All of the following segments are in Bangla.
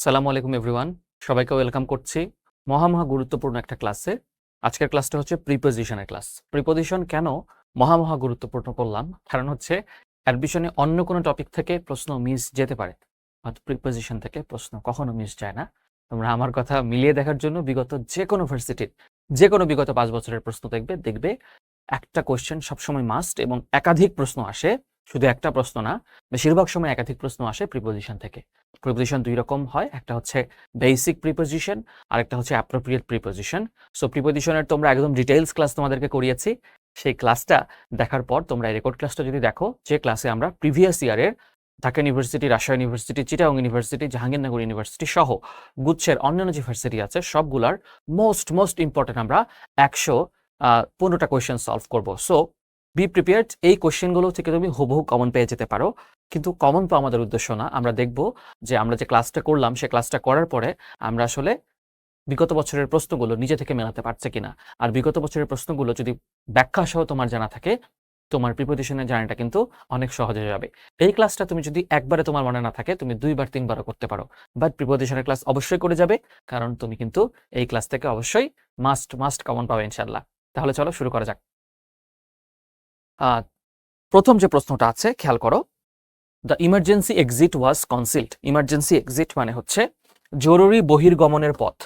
আসসালামু আলাইকুম এভরিওয়ান, সবাইকে ওয়েলকাম করছি মহা গুরুত্বপূর্ণ একটা ক্লাসে। আজকের ক্লাসটা হচ্ছে প্রিপোজিশনের ক্লাস। প্রিপোজিশন কেন মহা গুরুত্বপূর্ণ করলাম, কারণ হচ্ছে অ্যাডমিশনে অন্য কোনো টপিক থেকে প্রশ্ন মিস যেতে পারে, হয়তো প্রিপোজিশন থেকে প্রশ্ন কখনো মিস যায় না। তোমরা আমার কথা মিলিয়ে দেখার জন্য বিগত যে কোনো ভার্সিটির বিগত 5 বছরের প্রশ্ন দেখবে একটা কোয়েশ্চেন সবসময় মাস্ট এবং একাধিক প্রশ্ন আসে। শুধু একটা প্রশ্ন না, বেশিরভাগ সময় একাধিক প্রশ্ন আসে প্রিপোজিশন থেকে। প্রিপোজিশন দুই রকম হয়, একটা হচ্ছে বেসিক প্রিপোজিশন আর একটা হচ্ছে অ্যাপ্রোপ্রিয়েট প্রিপোজিশন। সো প্রিপোজিশনের তোমরা একদম ডিটেইলস ক্লাস তোমাদেরকে করিয়েছি। সেই ক্লাসটা দেখার পর তোমরা এই রেকর্ড ক্লাসটা যদি দেখো, যে ক্লাসে আমরা প্রিভিয়াস ইয়ারের Dhaka university, Rajshahi university, Chittagong university, Jahangirnagar university সহ গুচ্ছের অন্যান্য যে ভার্সিটি আছে সবগুলার মোস্ট ইম্পর্টেন্ট আমরা 115টা কোয়েশ্চেন সলভ করব। সো বি প্রিপেয়ার্ড, এই কোয়েশ্চেনগুলো থেকে তুমি হুবহু কমন পেয়ে যেতে পারো, কিন্তু কমন তো আমাদের উদ্দেশ্য না। আমরা দেখব যে আমরা যে ক্লাসটা করলাম সে ক্লাসটা করার পরে আমরা আসলে বিগত বছরের প্রশ্নগুলো নিজে থেকে মেলাতে পারছে কিনা। আর বিগত বছরের প্রশ্নগুলো যদি ব্যাখ্যা সহ তোমার জানা থাকে, তোমার প্রিপোজিশনের জার্নিটা কিন্তু অনেক সহজ হয়ে যাবে। এই ক্লাসটা তুমি যদি একবারে তোমার মনে না থাকে, তুমি 2বার 3বারও করতে পারো, বাট প্রিপোজিশনের ক্লাস অবশ্যই করে যাবে, কারণ তুমি কিন্তু এই ক্লাস থেকে অবশ্যই মাস্ট কমন পাবে ইনশাল্লাহ। তাহলে চলো শুরু করা যাক। প্রথম যে প্রশ্নটা আছে খেয়াল করো, the emergency exit was concealed. Emergency exit মানে হচ্ছে জরুরি বহির্গমনের পথ।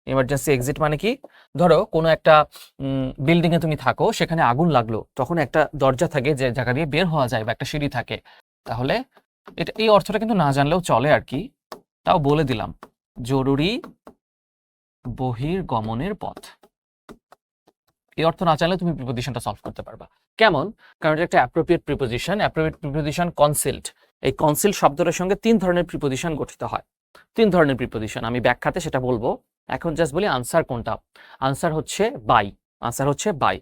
ইমার্জেন্সি এক্সিট মানে কি? ধরো কোনো একটা বিল্ডিং এ তুমি থাকো, সেখানে আগুন লাগলো, তখন একটা দরজা থাকে যে জায়গা দিয়ে বের হওয়া যায় বা একটা সিঁড়ি থাকে। তাহলে এটা এই অর্থটা কিন্তু না জানলেও চলে আর কি, তাও বলে দিলাম, জরুরি বহির্গমনের পথ। এই অর্থ না জানলে তুমি প্রিপোজিশনটা সলভ করতে পারবা। কেমন? কারণ এটা একটা appropriate preposition. Appropriate preposition concealed. এই কনসিল্ড শব্দটার সঙ্গে 3 ধরনের প্রিপোজিশন গঠিত হয়। 3 ধরনের প্রিপোজিশন আমি ব্যাখ্যাতে সেটা বলবো। এখন জাস্ট বলি আনসার কোনটা। আনসার হচ্ছে বাই। আনসার হচ্ছে by.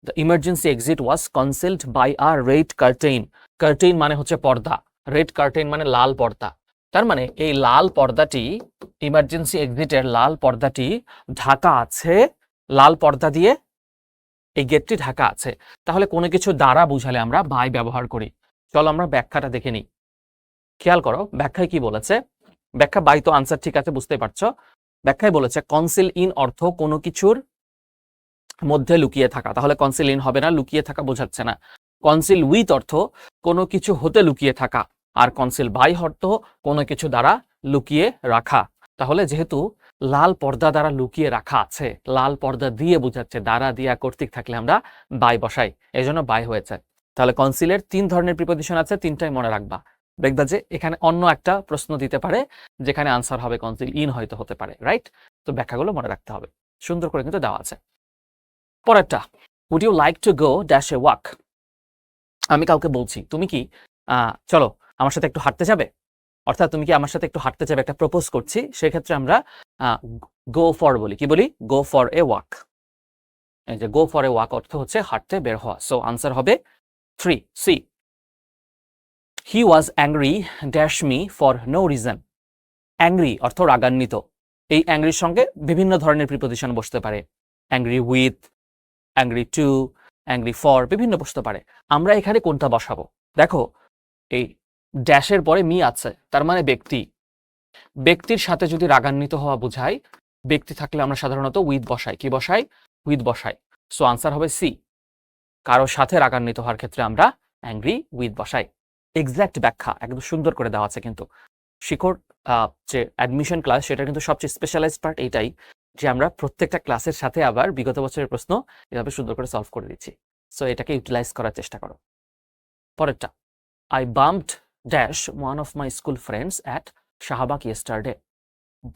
The emergency exit was concealed by a red curtain. Curtain মানে হচ্ছে পর্দা, রেড কার্টেইন মানে লাল পর্দা। তার মানে এই লাল পর্দাটি, ইমার্জেন্সি এক্সিটের লাল পর্দাটি ঢাকা আছে, লাল পর্দা দিয়ে এই গেটটি ঢাকা আছে। তাহলে কোনো কিছু দ্বারা বুঝালে আমরা বাই ব্যবহার করি। চলো আমরা ব্যাখ্যাটা দেখে নিই। খেয়াল করো ব্যাখ্যায় কি বলেছে। ব্যাখ্যা বাই তো আনসার ঠিক আছে, বুঝতে পারছো। ব্যাখ্যায় বলেছে কনসিল ইন অর্থ কোনো কিছুর মধ্যে লুকিয়ে থাকা। তাহলে কনসিল ইন হবে না, লুকিয়ে থাকা বোঝাচ্ছে না। কনসিল উইথ অর্থ কোনো কিছু হতে লুকিয়ে থাকা, আর কনসিল বাই অর্থ কোনো কিছু দ্বারা লুকিয়ে রাখা। তাহলে যেহেতু লাল পর্দা দ্বারা লুকিয়ে রাখা আছে, লাল পর্দা দিয়ে বোঝাচ্ছে, দ্বারা দিয়া কর্তৃক থাকলে আমরা বাই বসাই, এই জন্য বাই হয়েছে। তাহলে কনসিলের 3 ধরনের প্রিপোজিশন আছে, 3টাই মনে রাখবা। দেখবা যে এখানে অন্য একটা প্রশ্ন দিতে পারে যেখানে আনসার হবে কনসিল ইন, হয়তো হতে পারে, রাইট? তো ব্যাখ্যাগুলো মনে রাখতে হবে, সুন্দর করে কিন্তু দেওয়া আছে। পরেরটা, would you like to go dash a walk. আমি কাউকে বলছি তুমি কি চলো আমার সাথে একটু হাঁটতে যাবে, অর্থাৎ তুমি কি আমার সাথে একটু হাঁটতে যাবে, একটা প্রপোজ করছি। সেক্ষেত্রে আমরা গো ফর বলি। কি বলি? Go for a walk. এই যে গো ফর এ ওয়াক অর্থ হচ্ছে হাঁটতে বের হওয়া। সো আনসার হবে 3 C. He was angry dash me for no reason. Angry অর্থ রাগান্বিত। এই অ্যাংরির সঙ্গে বিভিন্ন ধরনের প্রিপোজিশন বসতে পারে। Angry with, angry to, angry for, বিভিন্ন বসতে পারে। আমরা এখানে কোনটা বসাবো? দেখো এই ড্যাশের পরে মি আছে, তার মানে ব্যক্তি। ব্যক্তির সাথে যদি রাগান্বিত হওয়া বোঝায়, ব্যক্তি থাকলে আমরা সাধারণত উইথ বসাই। কি বসাই? উইথ বসাই। সো আনসার হবে সি। কারোর সাথে রাগান্বিত হওয়ার ক্ষেত্রে আমরা অ্যাংরি উইথ বসাই। এক্সাক্ট ব্যাখ্যা একদম সুন্দর করে দেওয়া আছে কিন্তু। শিখর যে অ্যাডমিশন ক্লাস, সেটা কিন্তু সবচেয়ে স্পেশালাইজড পার্ট এইটাই যে আমরা প্রত্যেকটা ক্লাসের সাথে আবার বিগত বছরের প্রশ্ন এভাবে সুন্দর করে সলভ করে দিচ্ছি। সো এটাকে ইউটিলাইজ করার চেষ্টা করো। পরেরটা, I bumped dash one of my school friends at Shahbag yesterday.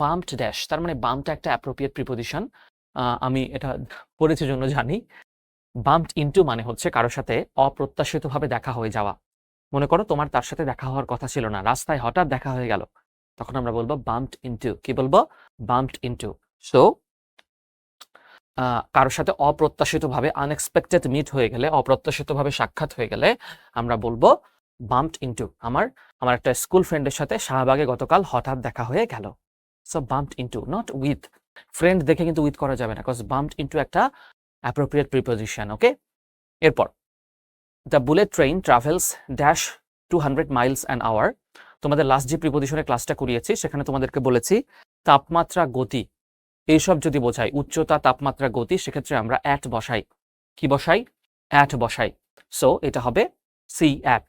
Bumped dash, তার মানে বাম্পটা একটা অ্যাপ্রোপ্রিয়েট প্রিপোজিশন। আমি এটা পড়েছি জন্য জানি। বাম্পড ইনটু মানে হচ্ছে কারোর সাথে অপ্রত্যাশিতভাবে দেখা হয়ে যাওয়া। মনে করো তোমার তার সাথে দেখা হওয়ার কথা ছিল না, রাস্তায় হঠাৎ দেখা হয়ে গেল, তখন আমরা বলবো বাম্পড ইনটু। কি বলবো? Bumped into. সো কারোর সাথে অপ্রত্যাশিতভাবে, আনএক্সপেক্টেড মিট হয়ে গেলে, অপ্রত্যাশিতভাবে সাক্ষাৎ হয়ে গেলে আমরা বলবো বাম্পড ইনটু। আমার একটা স্কুল ফ্রেন্ডের সাথে শাহবাগে গতকাল হঠাৎ দেখা হয়ে গেল। So bumped into, not with. Friend দেখে কিন্তু উইথ করা যাবে না, বিকজ বাম্পড ইনটু একটা অ্যাপ্রোপ্রিয়েট প্রিপোজিশন। ওকে, এরপর the bullet train travels dash 200 miles an hour. তোমাদের লাস্ট যে প্রিপোজিশনের ক্লাসটা করিয়েছি সেখানে তোমাদেরকে বলেছি তাপমাত্রা, গতি এইসব যদি বোঝাই, উচ্চতা, তাপমাত্রা, গতি, সেক্ষেত্রে আমরা অ্যাট বসাই। কি বসাই? অ্যাট বসাই। সো এটা হবে C at.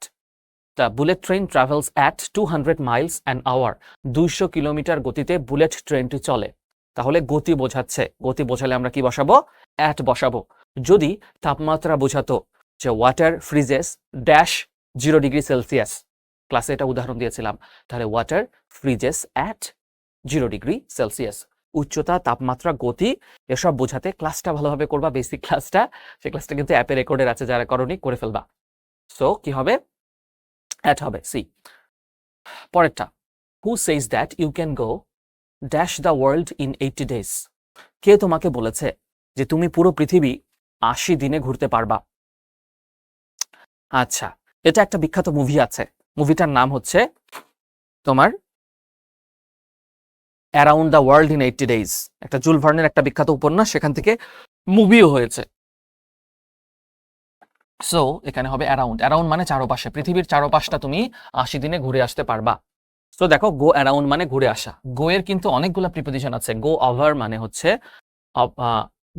The bullet train travels at 200 miles an hour. 200 kilometre গতিতে বুলেট ট্রেনটি চলে। তাহলে গতি বোঝাচ্ছে, গতি বোঝালে আমরা কি বসাবো? অ্যাট বসাবো। যদি তাপমাত্রা বোঝাতো যে water freezes dash 0 degree Celsius, ক্লাসে এটা উদাহরণ দিয়েছিলাম, তাহলে water freezes at 0 degree Celsius. উচ্চতা, তাপমাত্রা, গতি এসব বোঝাতে ক্লাসটা ভালোভাবে করবা, বেসিক ক্লাসটা। সেই ক্লাসটা কিন্তু অ্যাপে রেকর্ডের আছে, যারা করনি করে ফেলবা। সো কি হবে? অ্যাট হবে সি। পরেরটা, who says that you can go dash the world in 80 days. কে তোমাকে বলেছে যে তুমি পুরো পৃথিবী 80 দিনে ঘুরতে পারবা? আচ্ছা, এটা একটা বিখ্যাত মুভি আছে, মুভিটার নাম হচ্ছে তোমার around the world in 80 days. একটা জুল ভার্নের একটা বিখ্যাত উপন্যাস, সেখান থেকে মুভিও হয়েছে। সো এখানে হবে অ্যারাউন্ড। অ্যারাউন্ড মানে চারপাশে, পৃথিবীর চারপাশটা তুমি 80 দিনে ঘুরে আসতে পারবা। সো দেখো, গো অ্যারাউন্ড মানে ঘুরে আসা। গো এর কিন্তু অনেকগুলো প্রিপোজিশন আছে। গো ওভার মানে হচ্ছে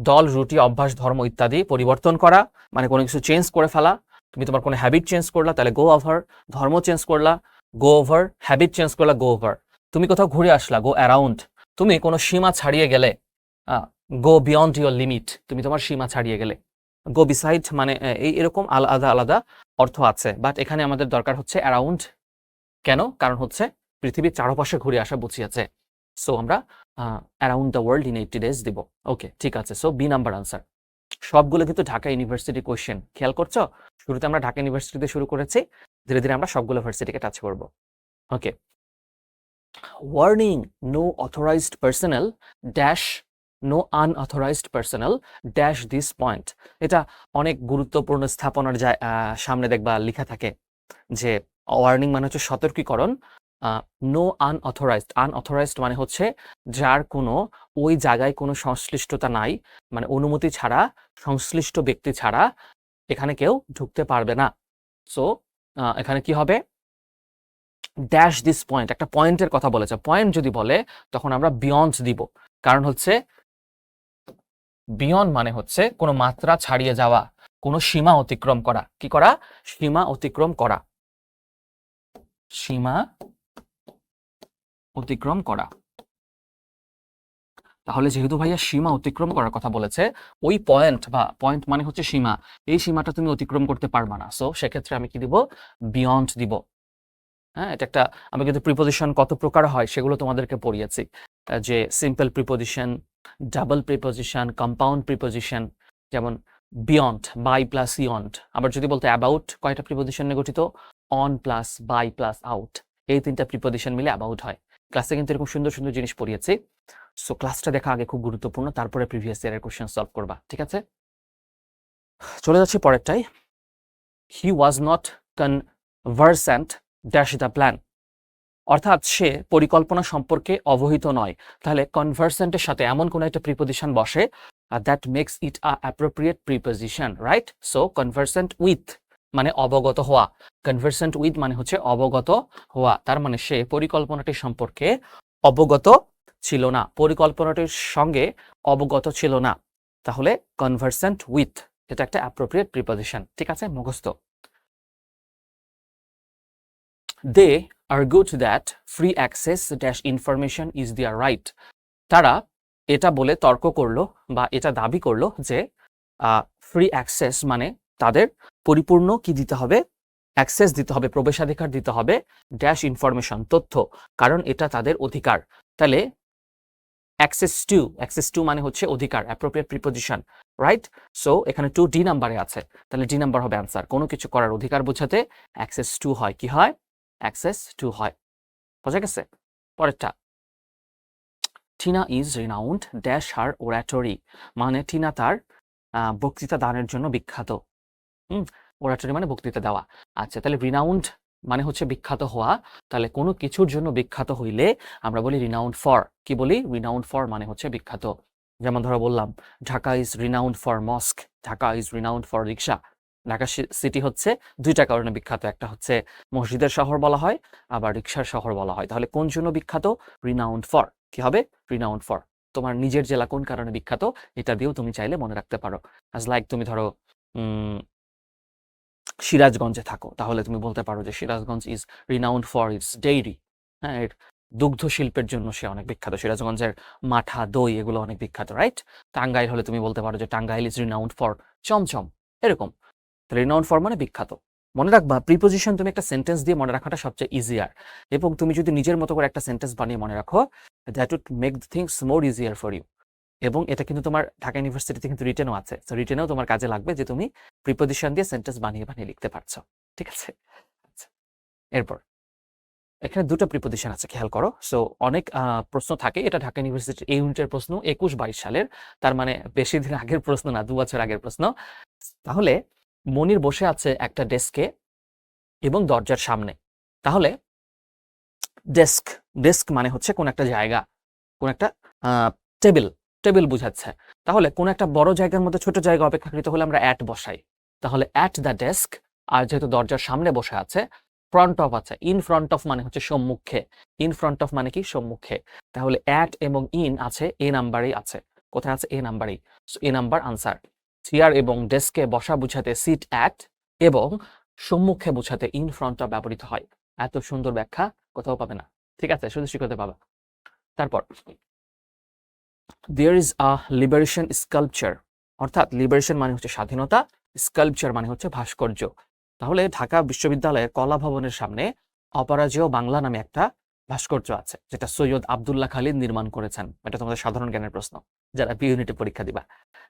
দল, রুটি, অভ্যাস, ধর্ম ইত্যাদি পরিবর্তন করা, মানে কোনো কিছু চেঞ্জ করে ফেলা। তুমি তোমার কোনো হ্যাবিট চেঞ্জ করলা, তাহলে গো ওভার। ধর্ম চেঞ্জ করলা, গো ওভার। হ্যাবিট চেঞ্জ করলা, গো ওভার। তুমি কোথাও ঘুরে আসলা, গো অ্যারাউন্ড। তুমি কোনো সীমা ছাড়িয়ে গেলে, গো বিয়ন্ড ইউর লিমিট, তুমি তোমার সীমা ছাড়িয়ে গেলে। গো বিসাইড মানে এরকম আলাদা আলাদা অর্থ আছে, বাট এখানে আমাদের দরকার হচ্ছে অ্যারাউন্ড। কেন? কারণ হচ্ছে পৃথিবীর চারপাশে ঘুরে আসা বুঝিয়েছে। সো আমরা around the world in 80 days দিব। ওকে, ঠিক আছে। So B number answer. সবগুলো কিন্তু ঢাকা ইউনিভার্সিটি কোয়েশ্চেন, খেয়াল করছো? শুরুতে আমরা ঢাকা ইউনিভার্সিটিতে শুরু করেছি, ধীরে ধীরে আমরা সবগুলো ভার্সিটিকে টাচ করব। Okay, warning, no authorized personnel dash no unauthorized personnel dash this point. এটা অনেক গুরুত্বপূর্ণ স্থাপনার সামনে দেখবা লেখা থাকে যে ওয়ার্নিং মানে হচ্ছে সতর্কীকরণ, নো আনঅথরাইজড। আনঅথরাইজড মানে হচ্ছে যার কোনো ওই জায়গায় কোনো সংশ্লিষ্টতা নাই, মানে অনুমতি ছাড়া, সংশ্লিষ্ট ব্যক্তি ছাড়া এখানে কেউ ঢুকতে পারবে না। সো এখানে কি হবে? ড্যাশ দিস পয়েন্ট, একটা পয়েন্টের কথা বলেছে। পয়েন্ট যদি বলে তখন আমরা বিয়ন্ড দিব, কারণ হচ্ছে বিয়ন্ড মানে হচ্ছে কোনো মাত্রা ছাড়িয়ে যাওয়া, কোনো সীমা অতিক্রম করা। কি করা? সীমা অতিক্রম করা, সীমা অতিক্রম করা। তাহলে যেহেতু ভাইয়া সীমা অতিক্রম করার কথা বলেছে, ওই পয়েন্ট বা পয়েন্ট মানে হচ্ছে সীমা, এই সীমাটা তুমি অতিক্রম করতে পারবা না। সো সেক্ষেত্রে আমি কি দিব? বিয়ন্ড দিব। হ্যাঁ, এটা একটা, আমি কিন্তু প্রিপোজিশন কত প্রকার হয় সেগুলো তোমাদেরকে পড়িয়েছি, যে simple preposition, double preposition, compound preposition, যেমন বিয়ন্ড, বাই প্লাস ইয়ন্ড। আবার যদি বলতে অ্যাবাউট, কয়টা প্রিপোজিশন নিয়ে গঠিত? On plus by plus out, এই তিনটা প্রিপোজিশন মিলে অ্যাবাউট হয়। ক্লাসে কিন্তু এরকম সুন্দর সুন্দর জিনিস পড়িয়েছি। সো ক্লাসটা দেখা আগে খুব গুরুত্বপূর্ণ, তারপরে প্রিভিয়াস ইয়ারের কোশ্চেন সলভ করবা। ঠিক আছে, চলে যাচ্ছি পরেরটাই। He was not conversant dash the plan. অর্থাৎ সে পরিকল্পনা সম্পর্কে অবহিত নয়। তাহলে কনভারসেন্টের সাথে এমন কোন একটা প্রিপোজিশন বসে that makes it a appropriate preposition, right? So conversant with মানে অবগত হওয়া, কনভারসেন্ট উইথ মানে হচ্ছে অবগত হওয়া। তার মানে সে পরিকল্পনাটি সম্পর্কে অবগত ছিল না, পরিকল্পনাটির সঙ্গে অবগত ছিল না। তাহলে কনভারসেন্ট উইথ এটা একটা অ্যাপ্রোপ্রিয়েট প্রিপোজিশন। ঠিক আছে, মুখস্থ। দে argued that free access dash information is their right. তারা এটা বলে তর্ক করলো বা এটা দাবি করলো যে ফ্রি অ্যাক্সেস মানে তাদের পরিপূর্ণ কি দিতে হবে? অ্যাক্সেস দিতে হবে, প্রবেশাধিকার দিতে হবে ড্যাশ ইনফরমেশন, তথ্য, কারণ এটা তাদের অধিকার। তাহলে অ্যাক্সেস টু মানে হচ্ছে অধিকার, অ্যাপ্রোপ্রিয়েট প্রিপোজিশন, রাইট? সো এখানে 2 ডি নাম্বারে আছে, তাহলে ডি নাম্বার হবে অ্যান্সার। কোনো কিছু করার অধিকার বোঝাতে অ্যাক্সেস টু হয়, কি হয়? অ্যাক্সেস টু হয়। বোঝা গেছে? পরেরটা, Tina is renowned dash her oratory. মানে টিনা তার বক্তৃতা দানের জন্য বিখ্যাত। ওরাটরি মানে বক্তৃতা দেওয়া। আচ্ছা, তাহলে রিনাউন্ড মানে হচ্ছে বিখ্যাত হওয়া। তাহলে কোনো কিছুর জন্য বিখ্যাত হইলে আমরা বলি রিনাউন্ড ফর। কি বলি? রিনাউন্ড ফর মানে হচ্ছে বিখ্যাত। যেমন ধরো বললাম Dhaka is renowned for mosque, Dhaka is renowned for rickshaw. Dhaka city হচ্ছে দুইটা কারণে বিখ্যাত, একটা হচ্ছে মসজিদের শহর বলা হয়, আবার রিক্সার শহর বলা হয়। তাহলে কোন জন্য বিখ্যাত? Renowned for. কি হবে? Renowned for. তোমার নিজের জেলা কোন কারণে বিখ্যাত এটা দিয়েও তুমি চাইলে মনে রাখতে পারো। অ্যাজ লাইক তুমি ধরো সিরাজগঞ্জে থাকো, তাহলে তুমি বলতে পারো যে Sirajganj is renowned for its dairy. হ্যাঁ, এর দুগ্ধ শিল্পের জন্য সে অনেক বিখ্যাত। সিরাজগঞ্জের মাঠা, দই এগুলো অনেক বিখ্যাত, রাইট? টাঙ্গাইল হলে তুমি বলতে পারো যে Tangail is renowned for chomchom, এরকম। রিনাউন্ড ফর মানে বিখ্যাত। মনে রাখবা, প্রিপোজিশন তুমি একটা সেন্টেন্স দিয়ে মনে রাখাটা সবচেয়ে ইজিয়ার, এবং তুমি যদি নিজের মতো করে একটা সেন্টেন্স বানিয়ে মনে রাখো, that would make things more easier for you. এবং এটা কিন্তু তোমার ঢাকা ইউনিভার্সিটিতে কিন্তু রিটেনও আছে, তো রিটেনেও তোমার কাজে লাগবে যে তুমি প্রিপোজিশন দিয়ে সেন্টেন্স বানিয়ে বানিয়ে লিখতে পারছো। ঠিক আছে? আচ্ছা, এরপর এখানে দুটো প্রিপোজিশন আছে, খেয়াল করো। সো অনেক প্রশ্ন থাকে, এটা ঢাকা ইউনিভার্সিটির এই ইউনিটের প্রশ্ন 21-22 সালের, তার মানে বেশি দিন আগের প্রশ্ন না, 2 বছর আগের প্রশ্ন। তাহলে মনির বসে আছে একটা ডেস্কে এবং দরজার সামনে। তাহলে ডেস্ক, ডেস্ক মানে হচ্ছে কোন একটা জায়গা, কোন একটা টেবিল, টেবিল বুঝাচ্ছে। তাহলে কোন একটা বড় জায়গার মধ্যে ছোট জায়গা অপেক্ষাকৃত হলে আমরা অ্যাট বসাই। তাহলে অ্যাট দ্য ডেস্ক, আর যেহেতু দরজার সামনে বসে আছে, ফ্রন্ট অফ আছে, ইন ফ্রন্ট অফ মানে হচ্ছে সম্মুখে, ইন ফ্রন্ট অফ মানে কি? সম্মুখে। তাহলে অ্যাট এবং ইন আছে, এ নাম্বারেই আছে। কোথায় আছে? এ নাম্বারেই। So A number answer. Chair এবং ডেস্কে বসা বুঝাতে সিট অ্যাট, এবং সম্মুখে বুঝাতে ইন ফ্রন্ট অফ ব্যবহৃত হয়। এত সুন্দর ব্যাখ্যা কোথাও পাবে না, ঠিক আছে? শুধু শিখতে পাবা। তারপর there is a liberation sculpture, অর্থাৎ লিবারেশন মানে হচ্ছে স্বাধীনতা, স্কাল্পচার মানে হচ্ছে ভাস্কর্য। তাহলে ঢাকা বিশ্ববিদ্যালয়ের কলা ভবনের সামনে অপরাজেয় বাংলা নামে একটা ভাস্কর্য আছে, যেটা সৈয়দ আব্দুল্লাহ খালিদ নির্মাণ করেছেন। এটা তোমাদের সাধারণ জ্ঞানের প্রশ্ন, যারা বি ইউনিটে পরীক্ষা দিবা।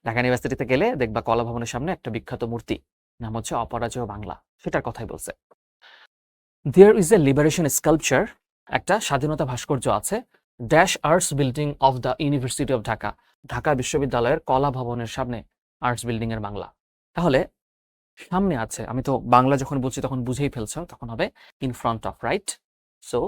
ঢাকা ইউনিভার্সিটিতে গেলে দেখবা কলা ভবনের সামনে একটা বিখ্যাত মূর্তি, নাম হচ্ছে অপরাজেয় বাংলা, সেটার কথাই বলছে। There is a liberation sculpture, একটা স্বাধীনতা ভাস্কর্য আছে, dash arts building of the University of Dhaka, Dhaka বিশ্ববিদ্যালয়ের কলা ভবনের সামনে আর্টস বিল্ডিং এর বাংলা। তাহলে সামনে আছে, আমি তো বাংলা যখন বলছি তখন বুঝেই ফেলছো, তখন হবে in front of, right? So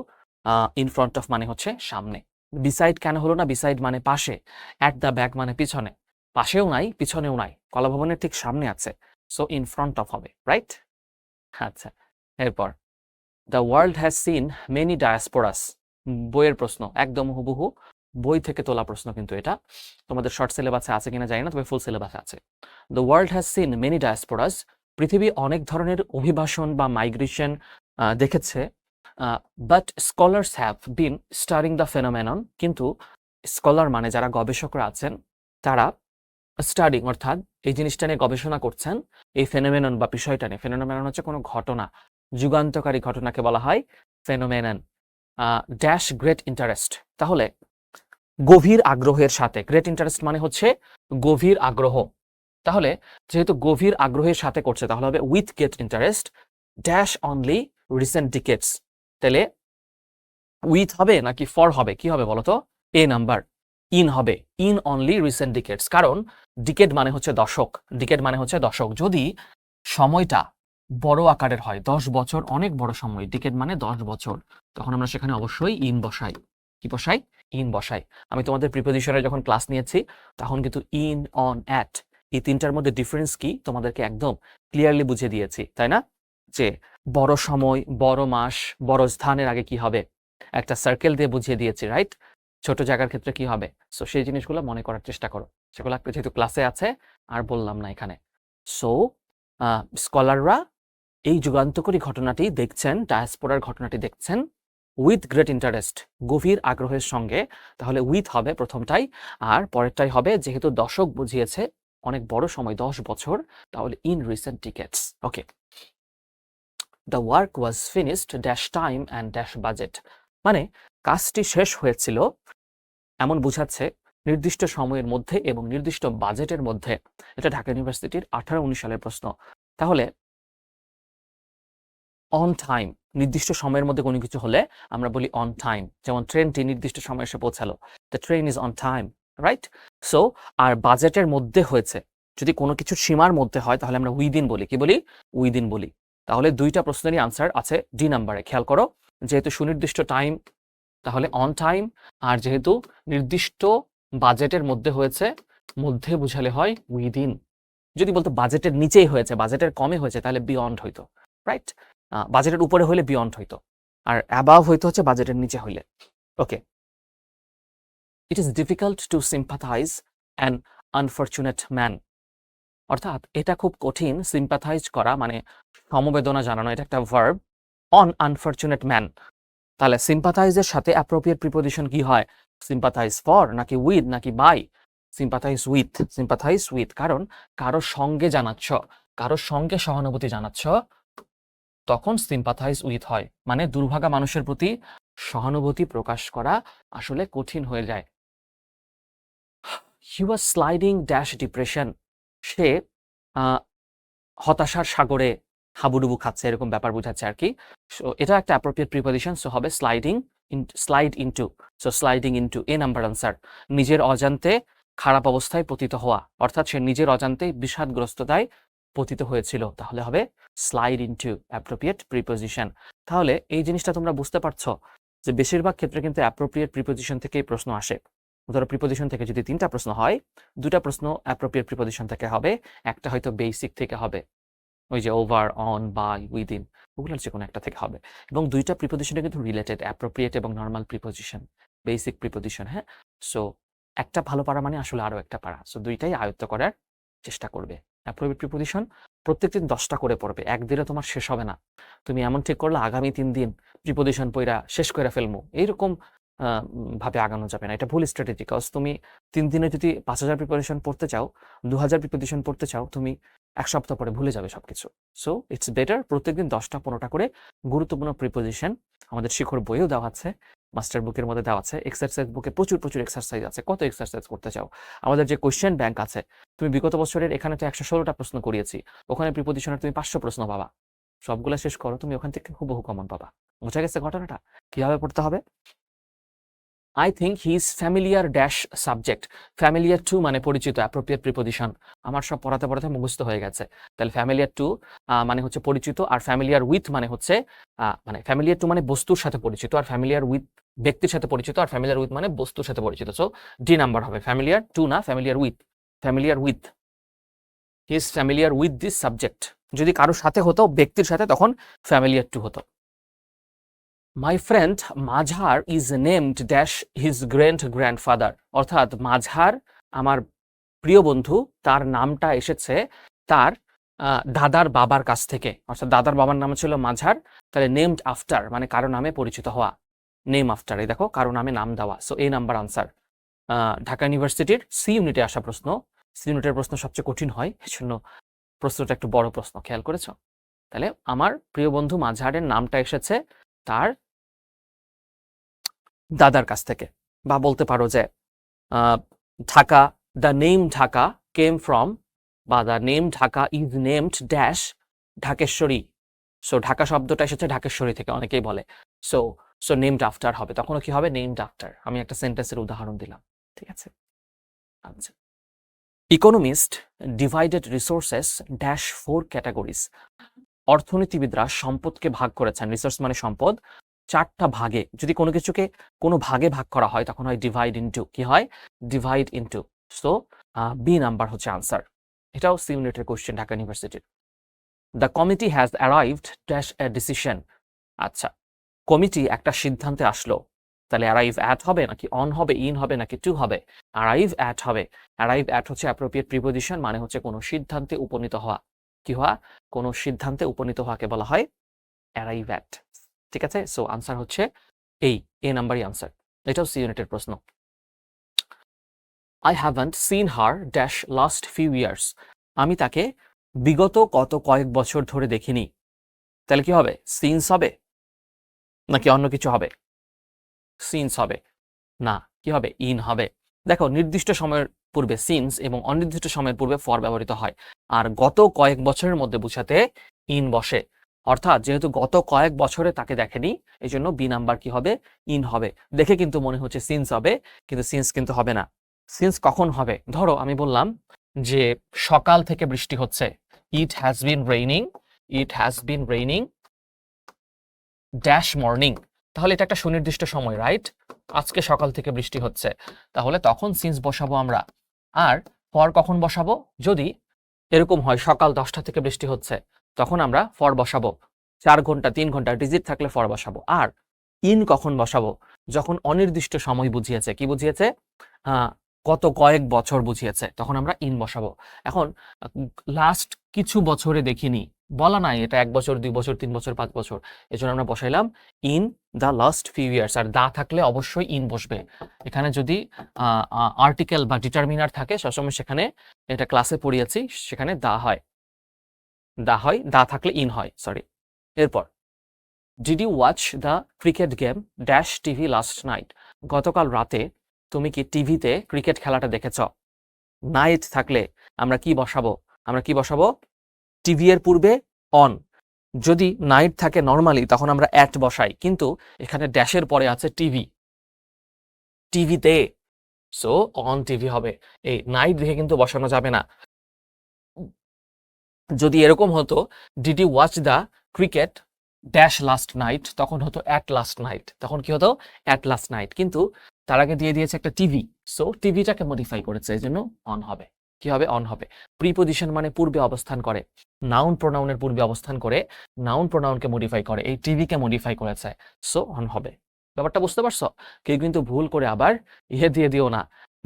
in front of মানে হচ্ছে সামনে। বিসাইড কেন হলো না? বিসাইড মানে পাশে, অ্যাট দ্য ব্যাক মানে পিছনে, পাশেও নাই পিছনেও নাই, কলা ভবনের ঠিক সামনে আছে, সো ইন ফ্রন্ট অফ হবে, রাইট? আচ্ছা, এরপর the world has seen many diasporas, বইয়ের প্রশ্ন, একদম হুবহু বই থেকে তোলা প্রশ্ন, কিন্তু এটা তোমাদের শর্ট সিলেবাসে আছে কিনা জানি না, তবে ফুল সিলেবাসে আছে। The world has seen many diasporas, পৃথিবী অনেক ধরনের অভিবাসন বা মাইগ্রেশন দেখেছে, but scholars have been studying the phenomenon, কিন্তু স্কলার মানে যারা গবেষকরা আছেন, তারা স্টাডিং অর্থাৎ এই জিনিসটা নিয়ে গবেষণা করছেন, এই ফেনোমেনন বা বিষয়টা নিয়ে। ফেনোমেনন হচ্ছে কোনো ঘটনা, যুগান্তকারী ঘটনাকে বলা হয় ফেনোমেনন। ড্যাশ গ্রেট ইন্টারেস্ট, তাহলে গভীর আগ্রহের সাথে, গ্রেট ইন্টারেস্ট মানে হচ্ছে গভীর আগ্রহ। তাহলে যেহেতু গভীর আগ্রহের সাথে করছে, তাহলে হবে with great interest dash only recent ডিকেডস। তাহলে উইথ হবে নাকি ফর হবে? কি হবে বলতো? এ নাম্বার, ইন হবে, ইন অনলি রিসেন্ট ডিকেডস। কারণ ডিকেড মানে হচ্ছে দশক, ডিকেড মানে হচ্ছে দশক। যদি সময়টা বড় আকারের হয়, 10 বছর অনেক বড় সময়, ডিকেড মানে 10 বছর, তখন আমরা সেখানে অবশ্যই ইন বসাই। কি বসাই? ইন বসাই। আমি তোমাদের প্রিপোজিশনের যখন ক্লাস নিয়েছি, তখন কিন্তু ইন, অন, অ্যাট এই তিনটার মধ্যে ডিফারেন্স কি তোমাদেরকে একদম ক্লিয়ারলি বুঝিয়ে দিয়েছি, তাই না? যে বড় সময়, বড় মাস, বড় স্থানের আগে কি হবে, একটা সার্কেল দিয়ে বুঝিয়ে দিয়েছি, রাইট? ছোট জায়গার ক্ষেত্রে কি হবে? সো সেই জিনিসগুলো মনে করার চেষ্টা করো, সেগুলো যেহেতু ক্লাসে আছে আর বললাম না এখানে। সো স্কলাররা এই যুগান্তকারী ঘটনাটি দেখছেন, ডায়াসপোরার ঘটনাটি দেখছেন উইথ গ্রেট ইন্টারেস্ট, গভীর আগ্রহের সঙ্গে। তাহলে উইথ হবে প্রথমটাই, আর পরেরটাই হবে, যেহেতু দশক বুঝিয়েছে, অনেক বড় সময় 10 বছর, তাহলে in recent ডিকেডস। Okay, the work was finished dash time and dash budget, মানে কাজটি শেষ হয়েছিল এমন বুঝাচ্ছে নির্দিষ্ট সময়ের মধ্যে এবং নির্দিষ্ট বাজেটের মধ্যে। এটা ঢাকা ইউনিভার্সিটির 18-19 সালের প্রশ্ন। তাহলে অন টাইম, নির্দিষ্ট সময়ের মধ্যে কোনো কিছু হলে আমরা বলি অন টাইম, যেমন ট্রেনটি নির্দিষ্ট সময়ে এসে পৌঁছালো, the train is on time, right? So আর বাজেটের মধ্যে হয়েছে, যদি কোনো কিছুর সীমার মধ্যে হয় তাহলে আমরা উইদিন বলি। কি বলি? উইদিন বলি। তাহলে দুইটা প্রশ্নেরই আনসার আছে ডি নাম্বারে। খেয়াল করো, যেহেতু সুনির্দিষ্ট টাইম তাহলে অন টাইম, আর যেহেতু নির্দিষ্ট বাজেটের মধ্যে হয়েছে, মধ্যে বুঝালে হয় উইদিন। যদি বলতো বাজেটের নিচেই হয়েছে, বাজেটের কমে হয়েছে, তাহলে বিয়ন্ড হইতো, রাইট? বাজেটের উপরে হইলে বিয়ন্ড হইতো, আর অ্যাবাভ হইতো হচ্ছে বাজেটের নিচে হইলে। Okay, it is difficult to sympathise an unfortunate man, অর্থাৎ এটা খুব কঠিন সিম্পাথাইজ করা মানে সমবেদনা জানানো, এটা একটা ভার্ব, অন আনফরচুনেট ম্যান। তাহলে সিম্পাথাইজের সাথে অ্যাপ্রোপ্রিয়েট প্রিপোজিশন কি হয়? সিম্পাথাইজ ফর নাকি উইথ নাকি বাই? সিম্পাথাইজ উইথ, সিম্পাথাইজ উইথ, কারণ কারোর সঙ্গে জানাচ্ছ, কারোর সঙ্গে সহানুভূতি জানাচ্ছ, তখন সিম্পাথাইজ উইথ হয়। মানে দুর্ভাগা মানুষের প্রতি সহানুভূতি প্রকাশ করা আসলে কঠিন হয়ে যায়। হি ওয়াজ স্লাইডিং ড্যাশ ডিপ্রেশন, সে হতাশার সাগরে হাবুডুবু খাচ্ছে, এরকম ব্যাপার বোঝাচ্ছে আর কি। সো এটা একটা অ্যাপ্রোপ্রিয়েট প্রিপোজিশন, সো হবে sliding slide into, so sliding into, A number answer. নিজের অজান্তে খারাপ অবস্থায় পতিত হওয়া, অর্থাৎ সে নিজের অজান্তে বিষাদগ্রস্ততায় পতিত হয়েছিল, তাহলে হবে স্লাইড ইনটু, অ্যাপ্রোপ্রিয়েট প্রিপোজিশন। তাহলে এই জিনিসটা তোমরা বুঝতে পারছো যে বেশিরভাগ ক্ষেত্রে কিন্তু অ্যাপ্রোপ্রিয়েট প্রিপোজিশন থেকেই প্রশ্ন আসে। ধরো প্রিপোজিশন থেকে যদি 3টা প্রশ্ন হয়, 2টা প্রশ্ন অ্যাপ্রোপ্রিয়েট প্রিপোজিশন থেকে হবে, একটা হয়তো বেসিক থেকে হবে, ওই যে ওভার, অন, বাই, উইদিন, ওগুলোর যে কোনো একটা থেকে হবে। এবং 2টা প্রিপোজিশনে কিন্তু রিলেটেড, অ্যাপ্রোপ্রিয়েট এবং নর্মাল প্রিপোজিশন, বেসিক প্রিপোজিশন, হ্যাঁ। সো একটা ভালো পারা মানে আসলে আরো একটা পারা, সো 2টাই আয়ত্ত করার চেষ্টা করবে। অ্যাপ্রোপ্রিয়েট প্রিপোজিশন প্রত্যেকদিন 10টা করে পড়বে, একদিনে তোমার শেষ হবে না। তুমি এমন ঠিক করলে আগামী 3 দিন প্রিপোজিশন পড়া শেষ করে ফেলবো, এইরকম ভাবে আগানো যাবে না, এটা ভুল স্ট্র্যাটেজি। কজ তুমি 3 দিনে যদি 5000 প্রিপোজিশন পড়তে চাও, 2000 প্রিপোজিশন পড়তে চাও, তুমি 1 সপ্তাহ পরে ভুলে যাবে সবকিছু। সো ইটস বেটার প্রত্যেকদিন 10টা 15টা করে গুরুত্বপূর্ণ প্রিপোজিশন আমাদের শিখর বইয়েও দেওয়া আছে, মাস্টার বুকের মধ্যে দেওয়া আছে, এক্সারসাইজ বুকে প্রচুর প্রচুর এক্সারসাইজ আছে। কত এক্সারসাইজ করতে চাও? আমাদের যে কোয়েশ্চেন ব্যাংক আছে, তুমি বিগত বছরের এখানে তো 116টা প্রশ্ন করিয়েছি, ওখানে প্রিপোজিশনের তুমি 500 প্রশ্ন পাবা, সবগুলা শেষ করো, তুমি ওখান থেকে হুবহু কমন পাবা। বোঝা গেছে ঘটনাটা? কিভাবে পড়তে হবে? I think he is familiar dash subject, familiar two মানে পরিচিত, অ্যাপ্রোপ্রিয়েট প্রিপোজিশন। আমার সব পড়াতে পড়াতে মুখস্থ হয়ে গেছে। তাহলে ফ্যামিলিয়ার টু মানে হচ্ছে পরিচিত, আর ফ্যামিলিয়ার উইথ মানে হচ্ছে মানে ফ্যামিলিয়ার টু মানে বস্তুর সাথে পরিচিত, আর ফ্যামিলিয়ার উইথ ব্যক্তির সাথে পরিচিত, আর ফ্যামিলিয়ার উইথ মানে বস্তুর সাথে পরিচিত। সো ডি নাম্বার হবে, ফ্যামিলিয়ার টু না, familiar with, familiar with, he is familiar with this subject. যদি কারোর সাথে হতো, ব্যক্তির সাথে, তখন ফ্যামিলিয়ার টু হতো। My friend মাঝার is named dash his great grandfather, অর্থাৎ মাঝার আমার প্রিয় বন্ধু, তার নামটা এসেছে তার দাদার বাবার কাছ থেকে, অর্থাৎ দাদার বাবার নাম ছিল মাঝার, তাহলে নেমড আফটার মানে কারো নামে পরিচিত হওয়া, নেম আফটার, এই দেখো কারো নামে নাম দেওয়া। সো এই নাম্বার আনসার। ঢাকা ইউনিভার্সিটির সি ইউনিটে আসা প্রশ্ন, সি ইউনিটের প্রশ্ন সবচেয়ে কঠিন হয়, এজন্য প্রশ্নটা একটু বড় প্রশ্ন, খেয়াল করেছো? তাহলে আমার প্রিয় বন্ধু মাঝারের নামটা এসেছে তার দাদার কাছ থেকে, বা বলতে পারো যে Dhaka, the name Dhaka came from, বা the name Dhaka is named dash Dhakeshwari. So Dhaka শব্দটা এসেছে ঢাকেশ্বরী থেকে, অনেকেই বলে। সো সো নেমড আফটার হবে, তখনও কি হবে? Named after. আমি একটা সেন্টেন্সের উদাহরণ দিলাম, ঠিক আছে? আচ্ছা, economist divided resources dash 4 categories, অর্থনীতিবিদরা সম্পদকে ভাগ করেছেন, রিসোর্স মানে সম্পদ, 4টা ভাগে। যদি কোনো কিছুকে কোনো ভাগে ভাগ করা হয়, তখন হয় ডিভাইড ইনটু, কি হয়? Divide into. So B number হচ্ছে আনসার। এটাও সি ইউনিটের কোশ্চেন ঢাকা ইউনিভার্সিটির। The committee has arrived dash a decision, আচ্ছা কমিটি একটা সিদ্ধান্তে আসলো, তাহলে অ্যারাইভ অ্যাট হবে নাকি অন হবে, ইন হবে নাকি টু হবে? অ্যারাইভ অ্যাট হবে। অ্যারাইভ অ্যাট হচ্ছে অ্যাপ্রোপ্রিয়েট প্রিপোজিশন, মানে হচ্ছে কোনো সিদ্ধান্তে উপনীত হওয়া। কি হওয়া? কোনো সিদ্ধান্তে উপনীত হওয়াকে বলা হয় অ্যারাইভ অ্যাট, ঠিক আছে? সো আনসার হচ্ছে এই এ নাম্বারই আনসার। এটাও সি ইউনিটের প্রশ্ন। I haven't seen her dash last few years, আমি তাকে বিগত কয়েক বছর ধরে দেখিনি, তাহলে কি হবে? সিন্স হবে নাকি অন্য কিছু হবে? সিন্স হবে না, কি হবে? ইন হবে। দেখো নির্দিষ্ট সময়ের পূর্বে সিন্স এবং অনির্দিষ্ট সময়ের পূর্বে ফর ব্যবহৃত হয়, আর গত কয়েক বছরের মধ্যে বোঝাতে ইন বসে। অর্থাৎ যেহেতু গত কয়েক বছরে তাকে দেখেনি, এই জন্য বি নাম্বার কি হবে? ইন হবে। দেখে কিন্তু মনে হচ্ছে সিন্স হবে, কিন্তু সিন্স কিন্তু হবে না। সিন্স কখন হবে? ধরো আমি বললাম যে সকাল থেকে বৃষ্টি হচ্ছে, it has been raining, it has been raining dash morning, তাহলে এটা একটা সুনির্দিষ্ট সময়, রাইট? আজকে সকাল থেকে বৃষ্টি হচ্ছে, তাহলে তখন সিন্স বসাবো আমরা। আর ফর কখন বসাবো? যদি এরকম হয় সকাল 10টা থেকে বৃষ্টি হচ্ছে, তখন আমরা ফর বসাবো। 4 ঘন্টা 3 ঘন্টা ডিজিট থাকলে ফর বসাবো। আর ইন কখন বসাবো? যখন অনির্দিষ্ট সময় বুঝিয়েছে। কি বুঝিয়েছে? গত কয়েক বছর বুঝিয়েছে, তখন আমরা ইন বসাবো। এখন লাস্ট কিছু বছরে দেখিনি, বলা নাই এটা 1 বছর 2 বছর 3 বছর 5 বছর, এজন্য আমরা বসাইলাম in the last few years. আর দা থাকলে অবশ্যই ইন বসবে। এখানে যদি আর্টিকেল বা ডিটারমিনার থাকে সবসময় সেখানে, এটা ক্লাসে পড়িয়েছি, সেখানে দা হয়, দা থাকলে ইন হয়, সরি। এরপর did you watch the cricket game dash TV last night? গতকাল রাতে তুমি কি টিভিতে ক্রিকেট খেলাটা দেখেছ? নাইট থাকলে আমরা কি বসাবো? টিভি এর পূর্বে অন। যদি নাইট থাকে নর্মালি তখন আমরা অ্যাট বসাই, কিন্তু এখানে ড্যাশের পরে আছে টিভিতে, সো অন টিভি হবে। এই নাইট দেখে কিন্তু বসানো যাবে না। যদি এরকম হতো did you watch the cricket dash last night, তখন হতো অ্যাট লাস্ট নাইট, তখন কি হতো? At last night. কিন্তু তার আগে দিয়ে দিয়েছে একটা টিভি, সো টিভিটাকে মডিফাই করেছে, এই জন্য অন হবে। কি হবে? অন হবে। প্রিপোজিশন মানে পূর্বে অবস্থান করে, নাউন প্রোনাউনের পূর্বে অবস্থান করে, নাউন প্রোনাউনকে মডিফাই করে, এই টিভিকে মডিফাই করেছে, সো অন হবে। ব্যাপারটা বুঝতে পারছো? কেউ কিন্তু ভুল করে আবার দিয়ে দিও না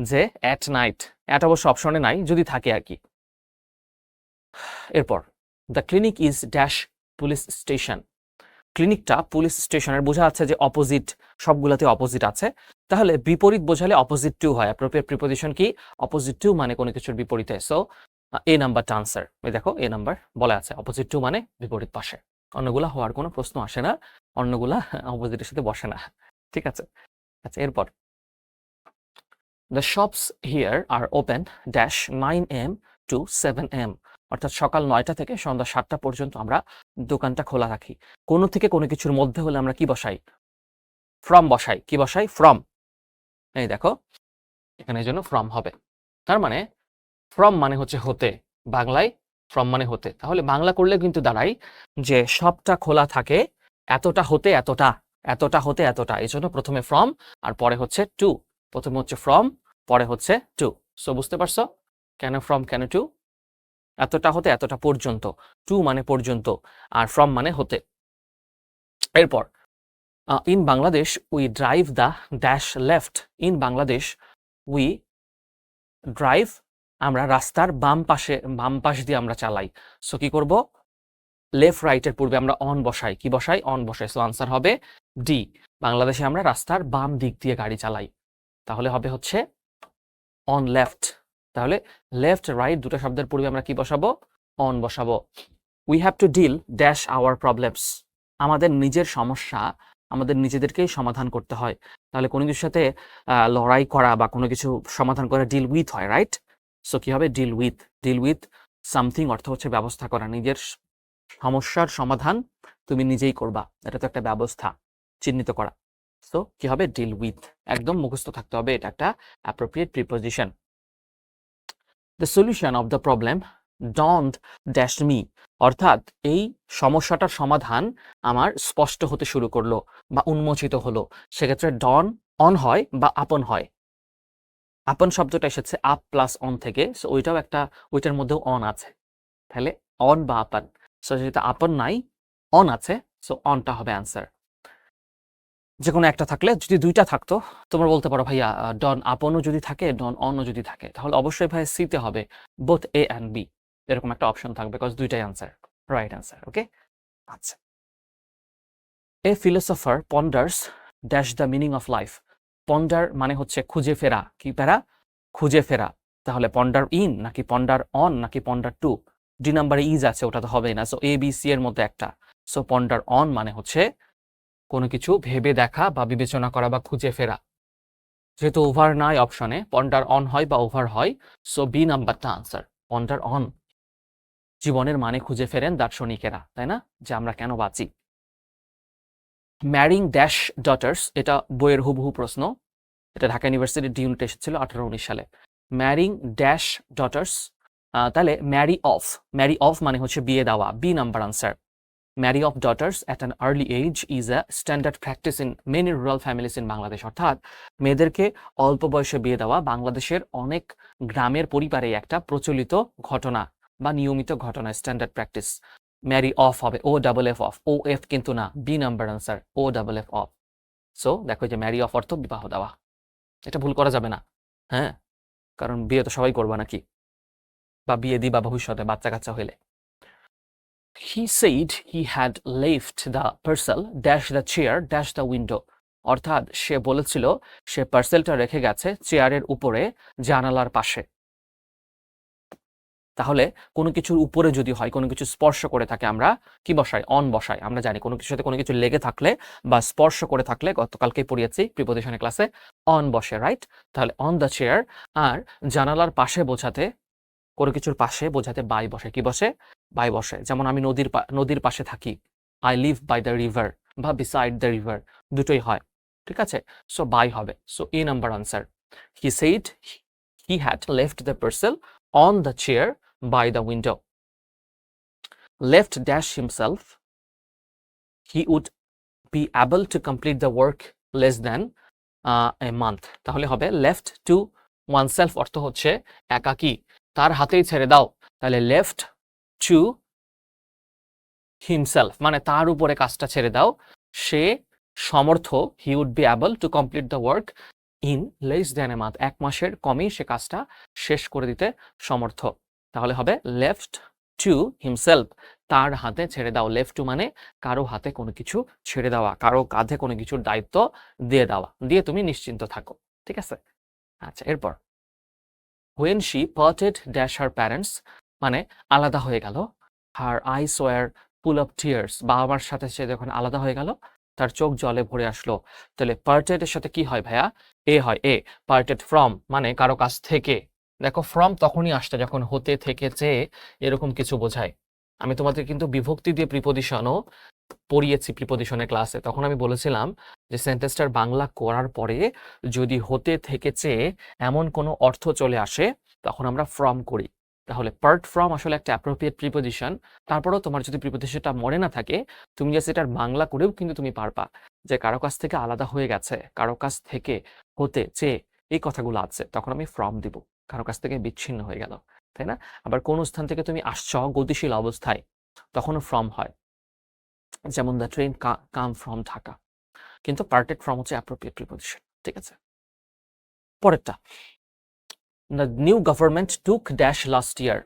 যে অ্যাট নাইট। অ্যাট অবশ্য অপশনে নাই, যদি থাকে আর কি। এরপর the clinic is dash police station. ক্লিনিকটা পুলিশ স্টেশনের, বোঝা যাচ্ছে যে অপোজিট, সবগুলোতে অপোজিট আছে, তাহলে বিপরীত বোঝালে অপোজিট টু হয়। অ্যাপ্রোপ্রিয়েট প্রিপোজিশন কি? অপোজিট টু, মানে কোনো কিছুর বিপরীতে। সো এ নাম্বারটা আনসার। এই দেখো এ নাম্বার বলা আছে, অপোজিট টু মানে বিপরীত পাশে। অন্যগুলা হওয়ার কোনো প্রশ্ন আসে না, অন্যগুলা অপোজিটের সাথে বসে না, ঠিক আছে। আচ্ছা, এরপর the shops here are open dash 9 AM to 7 AM, অর্থাৎ সকাল 9টা থেকে সন্ধ্যা 7টা পর্যন্ত আমরা দোকানটা খোলা রাখি। কোনো থেকে কোনো কিছুর মধ্যে হলে আমরা কি বসাই? ফ্রম বসাই। কি বসাই? ফ্রম। এই দেখো এখানে এই জন্য ফ্রম হবে। তার মানে ফ্রম মানে হচ্ছে হতে, বাংলায় ফ্রম মানে হতে। তাহলে বাংলা করলে কিন্তু দাঁড়াই যে সবটা খোলা থাকে এতটা হতে এতটা, এতটা হতে এতটা, এই জন্য প্রথমে ফ্রম আর পরে হচ্ছে টু। প্রথমে হচ্ছে ফ্রম, পরে হচ্ছে টু। সো বুঝতে পারছো কেন ফ্রম কেন টু? এতটা হতে এতটা পর্যন্ত, টু মানে পর্যন্ত, আর ফ্রম মানে হতে। এরপর in Bangladesh we drive the dash left. In Bangladesh we drive, আমরা রাস্তার বাম পাশ দিয়ে আমরা চালাই। সো কি করব? লেফট রাইটের পূর্বে আমরা অন বসাই। কি বসাই? অন বসাই। সো আনসার হবে ডি। বাংলাদেশে আমরা রাস্তার বাম দিক দিয়ে গাড়ি চালাই, তাহলে হবে হচ্ছে অন লেফট। তাহলে লেফট রাইট দুটো শব্দের পূর্বে আমরা কি বসাবো? অন বসাবো। We have to deal dash our problems. আমাদের নিজের সমস্যা আমাদের নিজেদেরকেই সমাধান করতে হয়। তাহলে কোনো কিছুর সাথে লড়াই করা বা কোনো কিছু সমাধান করা ডিল উইথ হয়, রাইট? সো কি হবে? Deal with. Deal with something অর্থ হচ্ছে ব্যবস্থা করা, নিজের সমস্যার সমাধান তুমি নিজেই করবা, এটা তো একটা ব্যবস্থা চিহ্নিত করা। সো কি হবে? Deal with. একদম মুখস্থ থাকতে হবে, এটা একটা appropriate preposition. The solution of the problem don't dash me, অর্থাৎ এই সমস্যাটার সমাধান আমার স্পষ্ট হতে শুরু করলো বা উন্মোচিত হলো। সেক্ষেত্রে ডন অন হয় বা আপন হয়। আপন শব্দটা এসেছে আপ প্লাস অন থেকে, সো ওইটাও একটা, ওইটার মধ্যেও অন আছে, তাহলে অন বা আপন। সো যেহেতু আপন নাই, অন আছে, সো অনটা হবে অ্যান্সার। যে কোনো একটা থাকলে, যদি দুইটা থাকতো তোমরা বলতে পারো ভাইয়া ডন আপনও যদি থাকে ডন অনও যদি থাকে, তাহলে অবশ্যই ভাই সিতে হবে বোথ এ অ্যান্ড বি, এরকম একটা অপশন থাকবে, বিকজ দুইটাই অ্যান্সার, রাইট অ্যান্সার। ওকে, আচ্ছা। A philosopher ponders dash the meaning of life. Ponder মানে হচ্ছে খুঁজে ফেরা। কি ফেরা? খুঁজে ফেরা। তাহলে পন্ডার ইন নাকি পন্ডার অন নাকি পন্ডার টু? ডি নাম্বারে ইজ আছে, ওটা তো হবেই না, সো এ বি সি এর মধ্যে একটা। সো পন্ডার অন মানে হচ্ছে কোনো কিছু ভেবে দেখা বা বিবেচনা করা বা খুঁজে ফেরা। যেহেতু ওভার নাই অপশনে, পন্ডার অন হয় বা ওভার হয়, সো বি নাম্বারটা আনসার, পন্ডার অন। জীবনের মানে খুঁজে ফেরেন দার্শনিকেরা, তাই না, যে আমরা কেন বাঁচি। ম্যারিং ড্যাশ ডটার্স, এটা বইয়ের হুবহু প্রশ্ন, এটা ঢাকা ইউনিভার্সিটির ডি ইউনিট এসেছিল 18-19 সালে। ম্যারিং ড্যাশ ডটার্স, তাহলে ম্যারি অফ মানে হচ্ছে বিয়ে দেওয়া, B number answer. Marry off daughters at an early age is a standard practice in many rural families in Bangladesh. অর্থাৎ মেয়েদেরকে অল্প বয়সে বিয়ে দেওয়া বাংলাদেশের অনেক গ্রামের পরিবারে একটা প্রচলিত ঘটনা বা নিয়মিত ঘটনা, স্ট্যান্ডার্ড প্র্যাকটিস। ম্যারি অফ হবে O double F off, O F কিন্তু না, B number answer, O double F off. So দেখো যে ম্যারি অফ অর্থ বিবাহ দেওয়া, এটা ভুল করা যাবে না। হ্যাঁ, কারণ বিয়ে তো সবাই করবা নাকি, বা বিয়ে দিবা ভবিষ্যতে বাচ্চা কাচ্চা হইলে। He said he had left the parcel dash the chair dash the window, অর্থাৎ সে বলেছিল সে পার্সেলটা রেখে গেছে চেয়ারের উপরে, জানালার পাশে। তাহলে কোনো কিছুর উপরে যদি হয়, কোনো কিছু স্পর্শ করে থাকে, আমরা কি বসাই? অন বসাই। আমরা জানি কোনো কিছুর সাথে কোনো কিছু লেগে থাকলে বা স্পর্শ করে থাকলে, গতকালকেই পড়িয়েছি প্রিপোজিশনের ক্লাসে, অন বসে, রাইট? তাহলে অন দ্য চেয়ার। আর জানালার পাশে বোঝাতে, কোনো কিছুর পাশে বোঝাতে বাই বসে। কি বসে? বাই বসে। যেমন আমি নদীর পাশে থাকি, I live by the river, বা বিসাইড দ্য রিভার, দুটোই হয়। ঠিক আছে, সো বাই হবে। So A number answer. He said he had left the parcel on the chair by the window. Left dash himself, he would be able to complete the work less than a month. তাহলে হবে left to oneself অর্থ হচ্ছে একাকী, তার হাতেই ছেড়ে দাও। তাহলে left to himself মানে তার উপরে কাজটা ছেড়ে দাও, সে সমর্থ, he would be able to complete the work in less than a month, এক মাসের কমেই সে কাজটা শেষ করে দিতে সমর্থ। তাহলে হবে লেফট টু হিমসেলফ, তার হাতে ছেড়ে দাও। লেফট টু মানে কারো হাতে কোনো কিছু ছেড়ে দেওয়া, কারো কাঁধে কোনো কিছুর দায়িত্ব দিয়ে দেওয়া, দিয়ে তুমি নিশ্চিন্ত থাকো। ঠিক আছে, আচ্ছা এরপর when she parted dash her parents মানে আলাদা হয়ে গেল, her eyes were full of tears, বাবা মার সাথে সে যখন আলাদা হয়ে গেল তার চোখ জলে ভরে আসলো। তাহলে parted এর সাথে কি হয় ভাইয়া? এ হয়। এ parted from মানে কারো কাছ থেকে। দেখো ফ্রম তখনই আসছে যখন হতে, থেকে, চেয়ে এরকম কিছু বোঝায়। আমি তোমাদের কিন্তু বিভক্তি দিয়ে প্রিপোজিশনও পড়িয়েছি প্রিপোজিশনের ক্লাসে। তখন আমি বলেছিলাম যে সেন্টেন্সটার বাংলা করার পরে যদি হতে, থেকে, চেয়ে এমন কোনো অর্থ চলে আসে তখন আমরা ফ্রম করি। তাহলে পার্ট ফ্রম আসলে একটা অ্যাপ্রোপ্রিয়েট প্রিপোজিশন। তারপরেও তোমার যদি প্রিপোজিশনটা মনে না থাকে, তুমি যে সেটার বাংলা করেও কিন্তু তুমি পারবা যে কারো কাছ থেকে আলাদা হয়ে গেছে, কারো কাছ থেকে, হতে, চেয়ে, এই কথাগুলো আছে, তখন আমি ফ্রম দিব। কারো কাছ থেকে বিচ্ছিন্ন হয়ে গেল, তাই না? আবার কোন স্থান থেকে তুমি আসছ গতিশীল অবস্থায়, তখনও ফ্রম হয়। যেমন the train come from Dhaka, কিন্তু পার্টেড ফ্রম হচ্ছে অ্যাপ্রোপ্রিয়েট প্রিপোজিশন। ঠিক আছে, পরেরটা the new government took dash last year.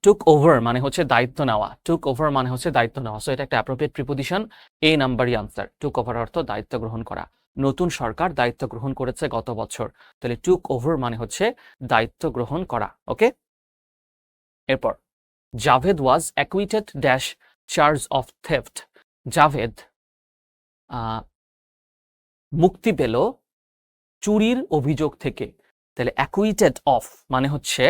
Took over মানে হচ্ছে দায়িত্ব নেওয়া, টুক ওভার মানে হচ্ছে দায়িত্ব নেওয়া। সো এটা একটা অ্যাপ্রোপ্রিয়েট প্রিপোজিশন, এ নাম্বারই আনসার। টুক ওভার অর্থ দায়িত্ব গ্রহণ করা। নতুন সরকার দায়িত্ব গ্রহণ করেছে গত বছর, তাহলে টুক ওভার মানে হচ্ছে দায়িত্ব গ্রহণ করা। ওকে, এরপর Javed was acquitted dash charge of theft. Javed মুক্তি পেল চুরির অভিযোগ থেকে। তাহলে অ্যাকুইটেড অফ মানে হচ্ছে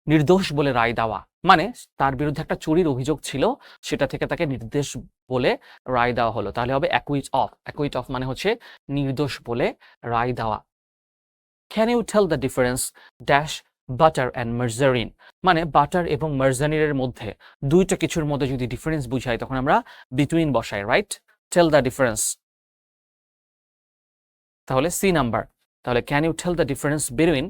নির্দোষ বলে রায় দেওয়া, মানে তার বিরুদ্ধে একটা চুরির অভিযোগ ছিল, সেটা থেকে তাকে নির্দোষ বলে রায় দেওয়া হলো। তাহলে হবে অ্যাকুইট অফ। অ্যাকুইট অফ মানে হচ্ছে নির্দোষ বলে রায় দেওয়া। Can you tell the difference dash butter and margarine, মানে বাটার এবং মার্জারিনের মধ্যে, দুইটা কিছুর মধ্যে যদি ডিফারেন্স বুঝাই তখন আমরা বিটুইন বসাই, রাইট? টেল দ্য ডিফারেন্স, তাহলে সি নাম্বার। তাহলে can you tell the difference between,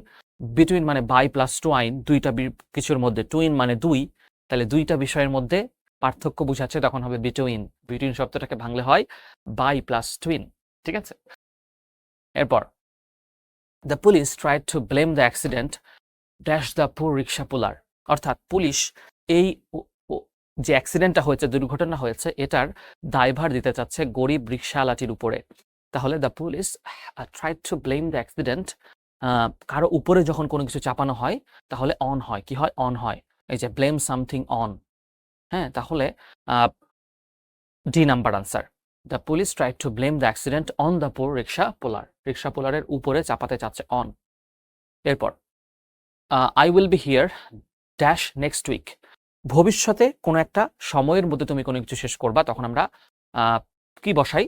between মানে বাই প্লাস টুইন, দুইটা কিছুর মধ্যে, টুইন মানে দুই, তাহলে দুইটা বিষয়ের মধ্যে পার্থক্য বুঝাচ্ছে, তখন হবে বিটুইন। বিটুইন শব্দটাকে ভাঙলে হয় বাই প্লাস টুইন। ঠিক আছে, এরপর the police tried to blame the accident dash the poor rickshaw পুলার, অর্থাৎ পুলিশ এই যে অ্যাক্সিডেন্টটা হয়েছে, দুর্ঘটনা হয়েছে, এটার দায়ভার দিতে চাচ্ছে গরিব রিক্সাওয়ালাটির উপরে। তাহলে the police tried to blame the accident, কারো উপরে যখন কোনো কিছু চাপানো হয় তাহলে অন হয়। কি হয়? অন হয়। এই যে ব্লেম সামথিং অন। হ্যাঁ, তাহলে D number answer. The police tried to blame the accident on the poor rickshaw পুলার, রিক্সা পুলারের উপরে চাপাতে চাচ্ছে, অন। এরপর I will be here dash next week, ভবিষ্যতে কোনো একটা সময়ের মধ্যে তুমি কোনো কিছু শেষ করবা, তখন আমরা কি বসাই?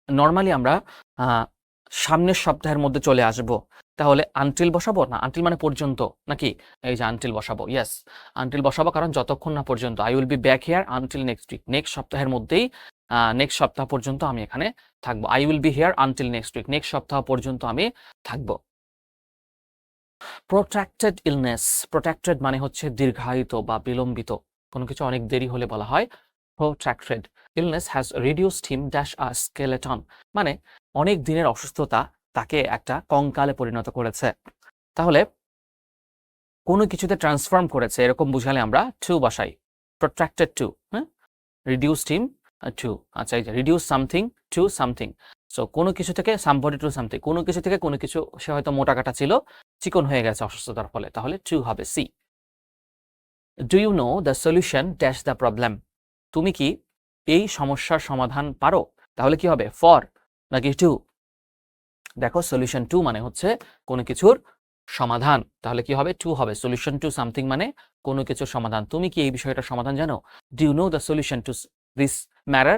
নর্মালি আমরা সামনের সপ্তাহের মধ্যে চলে আসব, তাহলে আনটিল বসাবো না? আনটিল মানে পর্যন্ত নাকি? এই যে আনটিল বসাবো, ইয়েস আনটিল বসাবো, কারণ যতক্ষণ না পর্যন্ত। I will be back here until next week, next সপ্তাহের মধ্যেই, নেক্সট সপ্তাহ পর্যন্ত আমি এখানে থাকবো। I will be here until next week, next সপ্তাহ পর্যন্ত আমি থাকবো। প্রোট্রাক্টেড ইলনেস, প্রোট্রাক্টেড মানে হচ্ছে দীর্ঘায়িত বা বিলম্বিত, কোনো কিছু অনেক দেরি হলে বলা হয় protracted. Illness has reduced him dash a skeleton, মানে অনেক দিনের অসুস্থতা তাকে একটা কঙ্কালে পরিণত করেছে। তাহলে কোনো কিছুতে ট্রান্সফর্ম করেছে এরকম বুঝালে আমরা টু বসাই, প্রোট্রাক্টেড টু, হ্যাঁ, রিডিউসড হিম টু। আচ্ছা, এই যে reduce something to something, so কোনো কিছু থেকে সামবডি টু সামথিং, কোনো কিছু থেকে কোনো কিছু, সে হয়তো মোটা কাটা ছিল, চিকন হয়ে গেছে অসুস্থতার ফলে, তাহলে টু হবে C. Do you know the solution dash the problem, তুমি কি এই সমস্যার সমাধান পারো, তাহলে কি হবে ফর নাকি টু? দেখো সলিউশন টু মানে হচ্ছে কোনো কিছুর সমাধান, তাহলে কি হবে টু হবে। সলিউশন টু সামথিং মানে কোনো কিছুর সমাধান, তুমি কি এই বিষয়টার সমাধান জানো? Do you know the solution to this matter,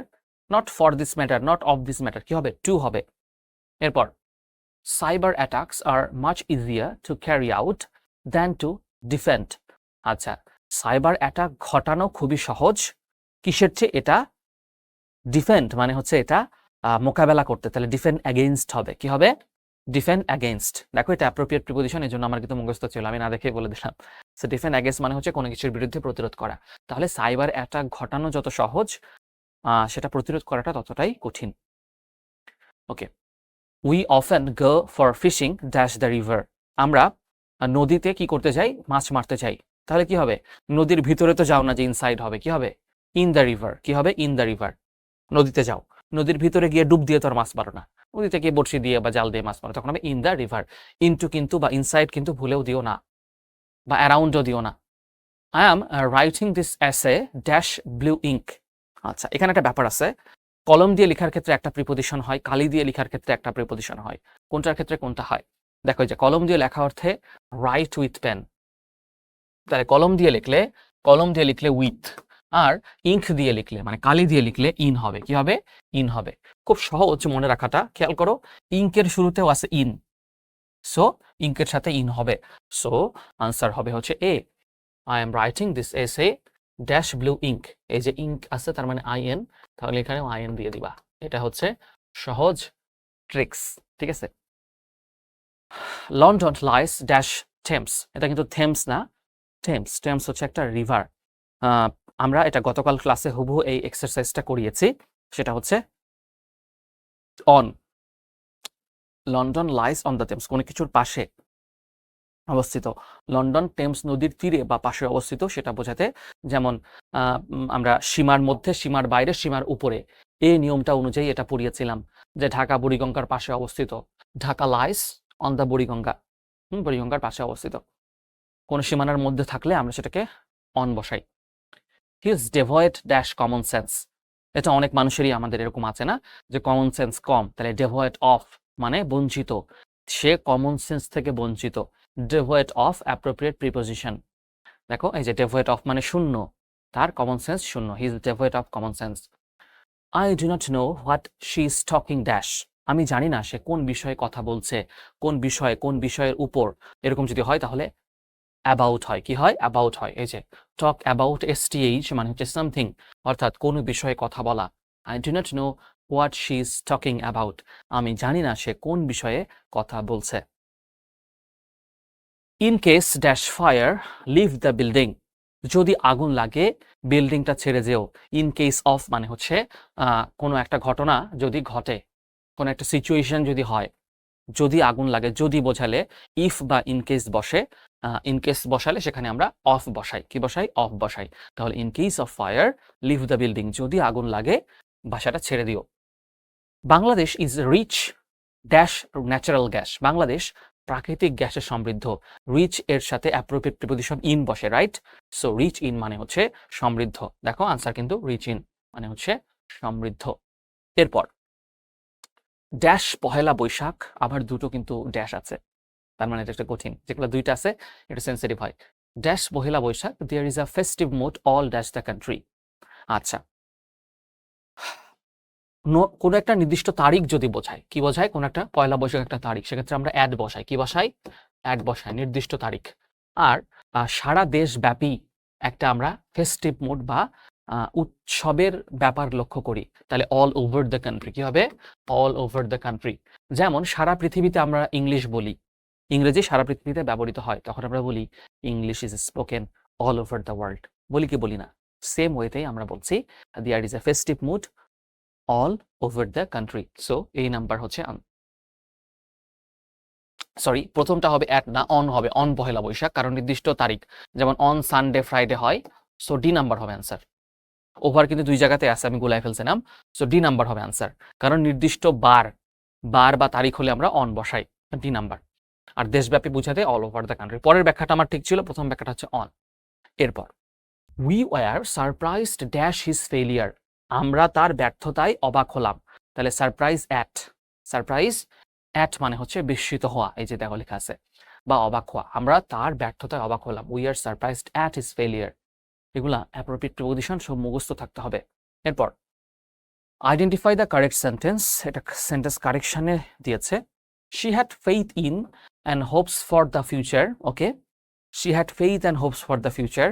not for this matter, not of this matter, কি হবে টু হবে। এরপর cyber attacks are much easier to carry out than to defend. আচ্ছা, সাইবার অ্যাটাক ঘটানো খুবই সহজ, কিসের চেয়ে? এটা ডিফেন্ড মানে হচ্ছে এটা মোকাবেলা করতে, তাহলে ডিফেন্ড অ্যাগেইনস্ট হবে, কি হবে ডিফেন্ড অ্যাগেইনস্ট। দেখো এটা অ্যাপ্রোপ্রিয়েট প্রিপোজিশন, এই জন্য আমার কিন্তু মুখস্থ ছিল, আমি না দেখে বলে দিলাম। সো ডিফেন্ড অ্যাগেইনস্ট মানে হচ্ছে কোনো কিছুর বিরুদ্ধে প্রতিরোধ করা, তাহলে সাইবার অ্যাটাক ঘটানো যত সহজ সেটা প্রতিরোধ করাটা ততটাই কঠিন। Okay, we often go for fishing dash the river, আমরা নদীতে কি করতে যাই? মাছ মারতে যাই, তাহলে কি হবে? নদীর ভিতরে তো যাও না, যে ইনসাইড হবে, কি হবে ইন দ্য রিভার, কি হবে ইন দ্য রিভার। নদীতে যাও, নদীর ভিতরে গিয়ে ডুব দিয়ে তো আর মাছ মারো না, নদীতে গিয়ে বড়শি দিয়ে বা জাল দিয়ে মাছ মারো, তখন হবে ইন দ্য রিভার। ইনটু কিন্তু বা ইনসাইড কিন্তু ভুলেও দিও না, বা অ্যারাউন্ডও দিও না। I am writing this as dash blue ink. আচ্ছা, এখানে একটা ব্যাপার আছে, কলম দিয়ে লেখার ক্ষেত্রে একটা প্রিপোজিশন হয়, কালি দিয়ে লেখার ক্ষেত্রে একটা প্রিপোজিশন হয়, কোনটার ক্ষেত্রে কোনটা হয়? দেখো, এই যে কলম দিয়ে লেখা অর্থে রাইট উইথ পেন, তাহলে কলম দিয়ে লিখলে উইথ, আর ইঙ্ক দিয়ে লিখলে মানে কালি দিয়ে লিখলে ইন হবে, কি হবে ইন হবে। খুব সহজ মনে রাখাটা, খেয়াল করো, ইঙ্কের শুরুতেও আছে ইন, সো ইঙ্কের সাথে ইন হবে, সো আনসার হবে হচ্ছে A. I am writing this essay dash blue ink, এই যে ইঙ্ক আছে তার মানে আইএন, তাহলে এখানেও আইএন দিয়ে দিবা, এটা হচ্ছে সহজ ট্রিক্স, ঠিক আছে। লন্ডন লাইস ড্যাশ থেমস, এটা কিন্তু থেমস না, টেমস। টেমস হচ্ছে একটা রিভার, আমরা এটা গতকাল ক্লাসে হুবহু এই এক্সারসাইজটা করিয়েছি, সেটা হচ্ছে on. London lies on the Thames, কোনো কিছুর পাশে অবস্থিত। লন্ডন টেমস নদীর তীরে বা পাশে অবস্থিত, সেটা বোঝাতে, যেমন আমরা সীমার মধ্যে, সীমার বাইরে, সীমার উপরে, এই নিয়মটা অনুযায়ী এটা পড়িয়েছিলাম যে ঢাকা বুড়িগঙ্গার পাশে অবস্থিত, Dhaka lies on the Buriganga, বুড়িগঙ্গার পাশে অবস্থিত। কোনো সীমানার মধ্যে থাকলে আমরা সেটাকে অন বসাই। হি is devoid dash common sense, এটা অনেক মানুষেরই আমাদের এরকম আছে না, যে কমন সেন্স কম, তাহলে ডেভয়েড অফ মানে বঞ্চিত, সে কমন সেন্স থেকে বঞ্চিত, ডেভয়েড অফ অ্যাপ্রোপ্রিয়েট প্রিপোজিশন। দেখো এই যে ডেভয়েড অফ মানে শূন্য, তার কমন সেন্স শূন্য, হি is devoid of common sense. I do not know what she is talking dash, আমি জানি না সে কোন বিষয়ে কথা বলছে, কোন বিষয়ে, কোন বিষয়ের উপর, এরকম যদি হয় তাহলে অ্যাবাউট হয়, কি হয় অ্যাবাউট হয়। এই যে টক অ্যাবাউট এসটিএইচ মানে হচ্ছে সামথিং, অর্থাৎ কোনো বিষয়ে কথা বলা। I do not know what she is talking about, আমি জানি না সে কোন বিষয়ে কথা বলছে। In case dash fire leave the building, যদি আগুন লাগে বিল্ডিংটা ছেড়ে যেও। ইন কেস অফ মানে হচ্ছে কোনো একটা ঘটনা যদি ঘটে, কোনো একটা সিচুয়েশন যদি হয়, যদি আগুন লাগে, যদি বোঝালে ইফ বা ইন কেস বসে, ইন কেস বসালে সেখানে আমরা অফ বসাই, কি বসাই অফ বসাই, তাহলে in case of fire leave the building, যদি আগুন লাগে বাসাটা ছেড়ে দিও। Bangladesh is rich dash natural gas, Bangladesh প্রাকৃতিক গ্যাসে সমৃদ্ধ, রিচ এর সাথে অ্যাপ্রোপ্রিয়েট প্রিপোজিশন ইন বসে, রাইট, সো রিচ ইন মানে হচ্ছে সমৃদ্ধ, দেখো আনসার কিন্তু রিচ ইন মানে হচ্ছে সমৃদ্ধ। এরপর ড্যাশ পহেলা বৈশাখ, আবার দুটো কিন্তু ড্যাশ আছে, তার মানে এটা একটা কঠিন, যেগুলো দুইটা আছে এটা সেন্সিটিভ হয়। Dash Pohela Boishakh there is a festive mood all dash the country. আচ্ছা, কোনো একটা নির্দিষ্ট তারিখ যদি বোঝায়, কি বোঝায়, কোনো একটা পয়লা বৈশাখ একটা তারিখ, সেক্ষেত্রে আমরা অ্যাড বসাই, কি বসাই অ্যাড বসাই, নির্দিষ্ট তারিখ। আর সারা দেশব্যাপী একটা আমরা ফেস্টিভ মোড বা উৎসবের ব্যাপার লক্ষ্য করি, তাহলে অল ওভার দ্য কান্ট্রি, কি হবে অল ওভার দ্য কান্ট্রি। যেমন সারা পৃথিবীতে আমরা ইংলিশ বলি, ইংরেজি সারা পৃথিবীতে ব্যবহৃত হয়, তখন আমরা বলি English is spoken all over the world. বলি কি বলি না? সেম ওয়েতেই আমরা বলছি there is a festive mood all over the country. So এই নাম্বার হচ্ছে সরি, প্রথমটা হবে অ্যাট না, অন হবে, অন পহেলা বৈশাখ, কারণ নির্দিষ্ট তারিখ, যেমন অন সানডে ফ্রাইডে হয়। সো ডি নাম্বার হবে অ্যান্সার। ওভার কিন্তু দুই জায়গাতে আছে, আমি গোলায় ফেলছিলাম। সো ডি নাম্বার হবে অ্যান্সার, কারণ নির্দিষ্ট বার বা তারিখ হলে আমরা অন বসাই, ডি নাম্বার। আর দেশব্যাপী বুঝাতে অল ওভার দ্য কান্ট্রি। পরের ব্যাখ্যাটা আমার ঠিক ছিল, প্রথম ব্যাখ্যাটা হচ্ছে অন। এরপর we were surprised dash his failure, আমরা তার ব্যর্থতায় অবাক হলাম। তাহলে সারপ্রাইজ অ্যাট মানে হচ্ছে বিস্মিত হওয়া, এই যে দেখো লেখা আছে, বা অবাক হওয়া। আমরা তার ব্যর্থতায় অবাক হলাম, we are surprised at his failure. এগুলা অ্যাপ্রোপ্রিয়েট প্রিপোজিশন, সব মুখস্থ থাকতে হবে। এরপর আইডেন্টিফাই দ্য কারেক্ট সেন্টেন্স, এটা সেন্টেন্স কারেকশনে দিয়েছে। She had faith in and Hopes for the future. Okay, she had faith and Hopes for the future.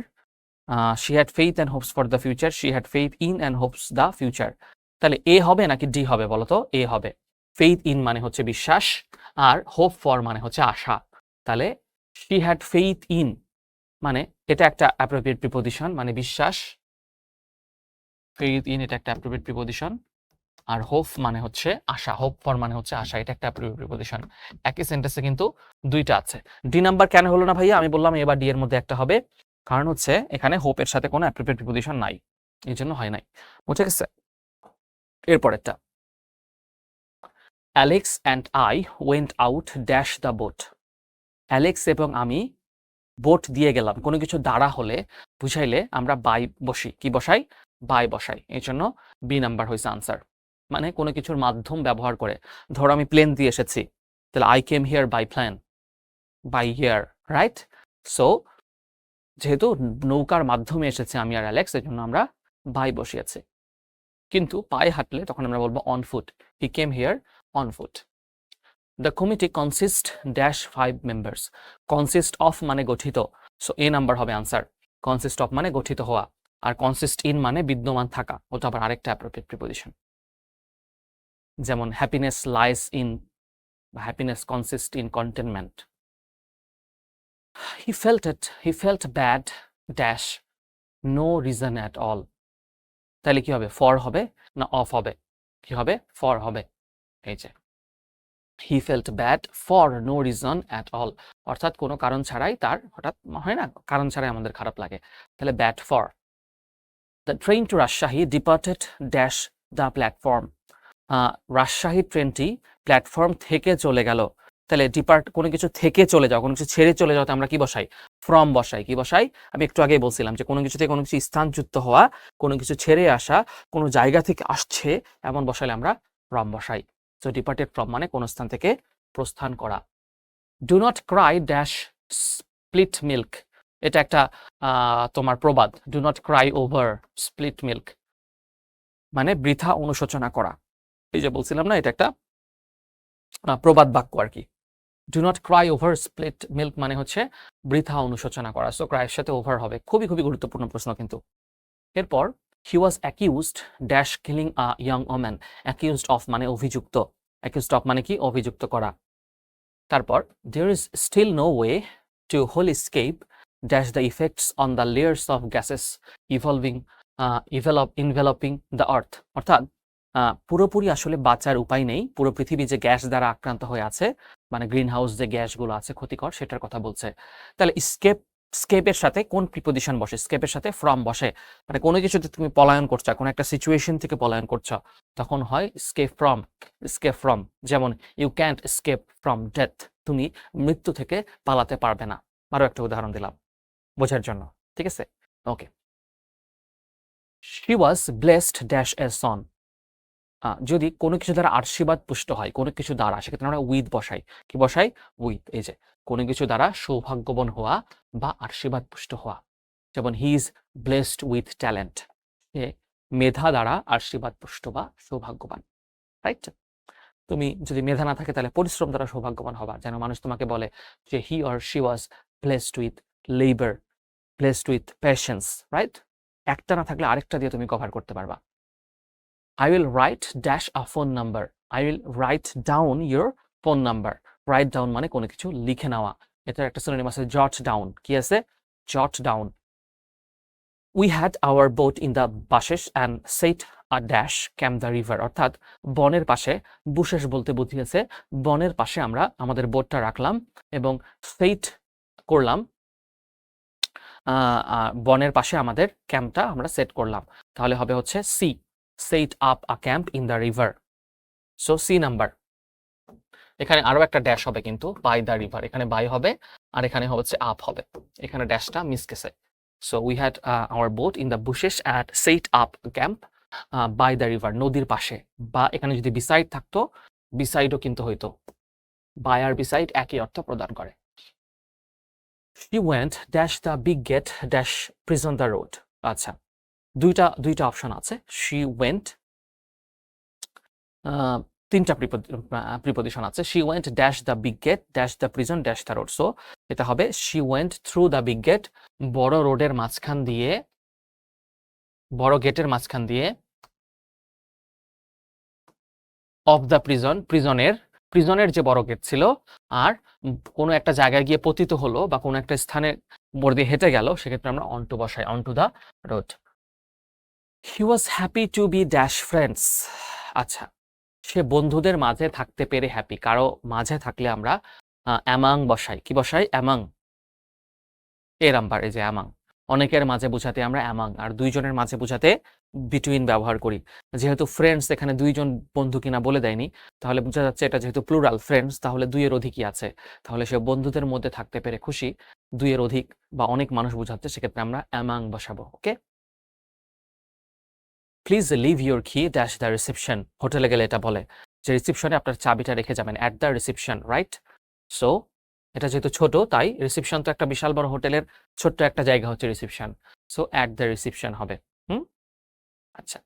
She had faith and Hopes for the future, she had faith in and Hopes the future. তাহলে এ হবে নাকি ডি হবে বলতো? এ হবে। ফেইথ ইন মানে হচ্ছে বিশ্বাস, আর হোপ ফর মানে হচ্ছে আশা। তাহলে শি হ্যাড ফেইথ ইন মানে এটা একটা অ্যাপ্রোপ্রিয়েট প্রিপোজিশন, মানে বিশ্বাস। ফেইথ ইন এটা একটা অ্যাপ্রোপ্রিয়েট প্রিপোজিশন, আর হোপ মানে হচ্ছে আশা, হোপ ফর মানে হচ্ছে আশা, এটা একটা অ্যাপ্রোপ্রিয়েট প্রিপোজিশন। একই সেন্টেন্সে কিন্তু দুইটা আছে। ডি নাম্বার কেন হলো না ভাইয়া? আমি বললাম এবার ডি এর মধ্যে একটা হবে, কারণ হচ্ছে এখানে হোপের সাথে কোনো অ্যাপ্রোপ্রিয়েট প্রিপোজিশন নাই, এই জন্য হয় নাই। বুঝে গেছে? এরপরেরটা, Alex and I went out dash the boat. Alex এবং আমি বোট দিয়ে গেলাম। কোনো কিছু দ্বারা হলে বুঝাইলে আমরা বাই বসি, কি বসাই? বাই বসাই, এই জন্য বি নাম্বার হয়েছে আনসার। মানে কোনো কিছুর মাধ্যম ব্যবহার করে, ধরো আমি প্লেন দিয়ে এসেছি, তাহলে I came here by plane, by here, right? So যেহেতু নৌকার মাধ্যমে এসেছে আমি আর অ্যালেক্স, এই জন্য আমরা বাই বসিয়েছি। কিন্তু পায়ে হাঁটলে তখন আমরা বলবো on foot, he came here on foot. The committee consist dash 5 members. Consist of মানে গঠিত, সো এ নাম্বার হবে আনসার। কনসিস্ট অফ মানে গঠিত হওয়া, আর কনসিস্ট ইন মানে বিদ্যমান থাকা, ওটা আবার আরেকটা অ্যাপ্রোপ্রিয়েট প্রিপোজিশন। যেমন হ্যাপিনেস লাইস ইন, বা happiness consist in contentment. He felt bad dash no reason at all. তাহলে কি হবে? ফর হবে না অফ হবে? কি হবে? ফর হবে। এই যে he felt bad for no reason at all, অর্থাৎ কোনো কারণ ছাড়াই তার হঠাৎ হয় না, কারণ ছাড়াই আমাদের খারাপ লাগে, তাহলে bad for. The train to Rajshahi departed dash the platform. Rajshahi ট্রেনটি প্ল্যাটফর্ম থেকে চলে গেল। তাহলে ডিপার্ট কোনো কিছু থেকে চলে যাও, কোনো কিছু ছেড়ে চলে যাওয়াতে আমরা কি বসাই? ফ্রম বসাই। কি বসাই? আমি একটু আগেই বলছিলাম যে কোনো কিছু থেকে কোনো কিছু স্থানচ্যুত হওয়া, কোনো কিছু ছেড়ে আসা, কোনো জায়গা থেকে আসছে এমন বসাইলে আমরা ফ্রম বসাই। সো ডিপার্টেড ফ্রম মানে কোনো স্থান থেকে প্রস্থান করা। Do not Cry dash split milk. এটা একটা তোমার প্রবাদ, do not Cry over split milk, মানে বৃথা অনুশোচনা করা। এই যে বলছিলাম না, এটা একটা প্রবাদ বাক্য আর কি। Do not Cry over split milk মানে হচ্ছে বৃথা অনুশোচনা করা। সো ক্রাইয়ের সাথে ওভার হবে। খুবই খুবই গুরুত্বপূর্ণ প্রশ্ন কিন্তু। এরপর he was accused dash killing a young woman. Accused of মানে অভিযুক্ত, অ্যাকিউজড অফ মানে কি? অভিযুক্ত করা। তারপর there is still no way to whole escape dash the effects on the layers of gases enveloping the earth. অর্থাৎ পুরোপুরি আসলে বাঁচার উপায় নেই, পুরো পৃথিবী যে গ্যাস দ্বারা আক্রান্ত হয়ে আছে, মানে গ্রিন হাউস যে গ্যাসগুলো আছে ক্ষতিকর, সেটার কথা বলছে। তাহলে স্কেপের সাথে কোন প্রিপোজিশন বসে? স্কেপের সাথে ফ্রম বসে। মানে কোনো কিছুতে তুমি পলায়ন করছো, কোনো একটা সিচুয়েশন থেকে পলায়ন করছো, তখন হয় স্কেপ ফ্রম। যেমন you can't escape from death, তুমি মৃত্যু থেকে পালাতে পারবে না। আরো একটা উদাহরণ দিলাম বোঝার জন্য, ঠিক আছে? Okay, she was blessed dash a son. যদি কোনো কিছু দ্বারা আশীর্বাদ পুষ্ট হয়, কোনো কিছু দ্বারা, সেক্ষেত্রে আমরা উইথ বসাই। কি বসাই? উইথ। এই যে কোনো কিছু দ্বারা সৌভাগ্যবান হওয়া বা আশীর্বাদ পুষ্ট হওয়া। যেমন he is blessed with talent, সে মেধা দ্বারা আশীর্বাদ পুষ্ট বা সৌভাগ্যবান, রাইট? তুমি যদি মেধা না থাকে তাহলে পরিশ্রম দ্বারা সৌভাগ্যবান হবা, যেন মানুষ তোমাকে বলে যে he or she was blessed with labour, blessed with patience, right? একটা না থাকলে আরেকটা দিয়ে তুমি কভার করতে পারবা। I will write dash a phone number. I will write down your phone number. Write down মানে কোনো কিছু লিখে নেওয়া, এটার একটা সিনোনিম আছে জট ডাউন। কি আছে? Jot down. We had our boat in the bushes and set a dash camp the river, অর্থাৎ বনের পাশে, বুশেস বলতে বুঝিয়েছে বনের পাশে আমরা আমাদের বোটটা রাখলাম এবং সেইট করলাম, বনের পাশে আমাদের ক্যাম্পটা আমরা সেট করলাম। তাহলে হবে হচ্ছে C, set up a camp in the river. So C number. এখানে আরো একটা ড্যাশ হবে কিন্তু, বাই দ্য রিভার, এখানে বাই হবে আর এখানে হচ্ছে আপ হবে, এখানে ড্যাশটা মিস গেছে। So we had our boat in the bushes at set up camp by the river, নদীর পাশে। বা এখানে যদি বিসাইড থাকতো, বিসাইডও কিন্তু হইতো, বাই আর বিসাইড একই অর্থ প্রদান করে। She went dash the big gate dash prison the road. আচ্ছা, দুইটা অপশন আছে। She went, তিনটা প্রিপজিশন আছে। She went dash the big gate dash the prison dash the road. So এটা হবে she went through the big gate, বড় রোডের মাঝখান দিয়ে, বড় গেটের মাঝখান দিয়ে, অফ দ্য প্রিজন, প্রিজনের যে বড় গেট ছিল, আর কোনো একটা জায়গায় গিয়ে পতিত হলো বা কোনো একটা স্থানে উপর দিয়ে হেঁটে গেল, সেক্ষেত্রে আমরা অন টু বসাই, on to the road. He was happy to be dash friends. আচ্ছা, সে বন্ধুদের মাঝে থাকতে পেরে হ্যাপি। কারো মাঝে থাকলে আমরা অ্যামাং বসাই। কি বসাই? অ্যামাং। এ নাম্বার, এই যে অ্যামাং। অনেকের মাঝে বোঝাতে আমরা অ্যামাং, আর দুইজনের মাঝে বোঝাতে বিটুইন ব্যবহার করি। যেহেতু ফ্রেন্ডস এখানে দুইজন বন্ধু কিনা বলে দেয়নি, তাহলে বোঝা যাচ্ছে এটা যেহেতু প্লুরাল ফ্রেন্ডস, তাহলে দুইয়ের অধিকই আছে। তাহলে সে বন্ধুদের মধ্যে থাকতে পেরে খুশি, দুইয়ের অধিক বা অনেক মানুষ বোঝাচ্ছে, সেক্ষেত্রে আমরা অ্যামাং বসাবো। ওকে। প্লিজ লিভ ইউর কি ড্যাশ দ্য রিসেপশন। হোটেলে গেলে এটা বলে যে রিসেপশনে আপনার চাবিটা রেখে যাবেন, at the reception, right? So এটা যেহেতু ছোট, তাই রিসেপশন তো একটা বিশাল বড় হোটেলের ছোট্ট একটা জায়গা হচ্ছে reception. So at the reception হবে। আচ্ছা,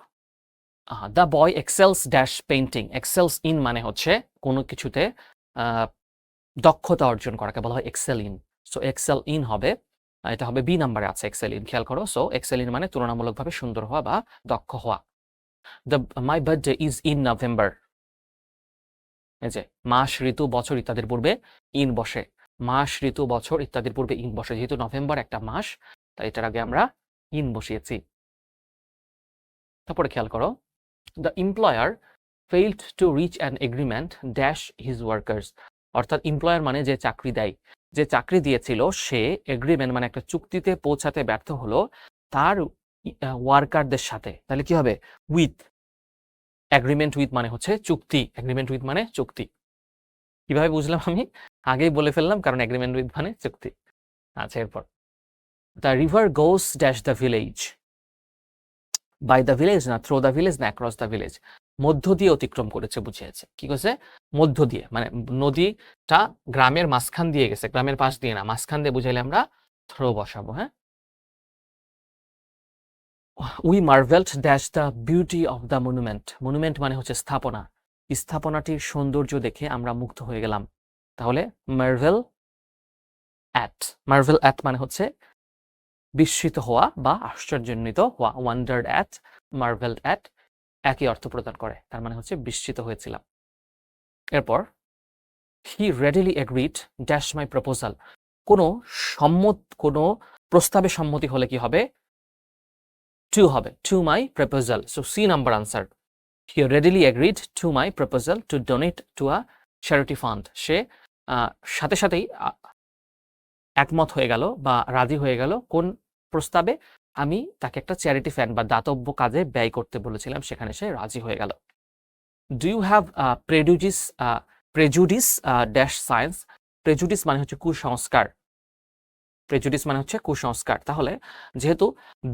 the boy excels dash painting. Excels in মানে হচ্ছে কোনো কিছুতে দক্ষতা অর্জন করাকে বলা হয় excel in. So excel in হবে, এটা হবে বি নাম্বারে আছে এক্সেল ইন, খেয়াল করো। সো এক্সেল ইন মানে তুলনামূলকভাবে সুন্দর হওয়া বা দক্ষ হওয়া। My birthday is in November. এই যে মাস, ঋতু, বছর ইত্যাদির পূর্বে ইন বসে। মাস, ঋতু, বছর ইত্যাদির পূর্বে ইন বসে। যেহেতু নভেম্বর একটা মাস, তাই এটার আগে আমরা ইন বসিয়েছি। তারপরে খেয়াল করো, the employer failed to reach an agreement dash his workers. অর্থাৎ এমপ্লয়ার মানে যে চাকরি দেয়, যে চাকরি দিয়েছিল সে এগ্রিমেন্ট মানে একটা চুক্তিতে পৌঁছাতে ব্যর্থ হলো তার ওয়ার্কারদের সাথে। তাহলে কি হবে? উইথ। এগ্রিমেন্ট উইথ মানে হচ্ছে চুক্তি, এগ্রিমেন্ট উইথ মানে চুক্তি। কিভাবে বুঝলাম আমি? আগেই বলে ফেললাম, কারণ এগ্রিমেন্ট উইথ মানে চুক্তি। আচ্ছা, এরপর the river goes dash the village. By the village না থ্রো দ্য ভিলেজ না অ্যাক্রস দ্য ভিলেজ? মধ্য দিয়ে অতিক্রম করেছে বুঝিয়েছে। কি করেছে? মধ্য দিয়ে, মানে নদীটা গ্রামের মাঝখান দিয়ে গেছে, গ্রামের পাশ দিয়ে না, মাঝখান দিয়ে বুঝাইলে আমরা থ্রো বসাবো। হ্যাঁ, we marvelled dash the beauty of the monument. Monument মানে হচ্ছে স্থাপনা, স্থাপনাটির সৌন্দর্য দেখে আমরা মুগ্ধ হয়ে গেলাম। তাহলে মার্ভেল অ্যাট, মার্ভেল অ্যাট মানে হচ্ছে বিস্মিত হওয়া বা আশ্চর্যান্বিত হওয়া। ওয়ান্ডার্ড অ্যাট, মার্ভেলড অ্যাট একই অর্থ প্রদান করে, তার মানে হচ্ছে বিস্মিত হয়েছিলাম। এরপর he readily agreed dash my proposal. কোনো প্রস্তাবে সম্মতি হলে কি হবে? টু হবে, to my proposal. So C number answer. He readily agreed to my proposal to donate to a charity fund. সে সাথে সাথেই একমত হয়ে গেল বা রাজি হয়ে গেল কোন প্রস্তাবে? আমি তাকে একটা চ্যারিটি ফান্ড বা দাতব্য কাজে ব্যয় করতে বলেছিলাম, সেখানে সে রাজি হয়ে গেল। Do you have prejudice dash science. Prejudice মানে হচ্ছে কুসংস্কার, প্রেজুডিস মানে হচ্ছে কুসংস্কার। তাহলে যেহেতু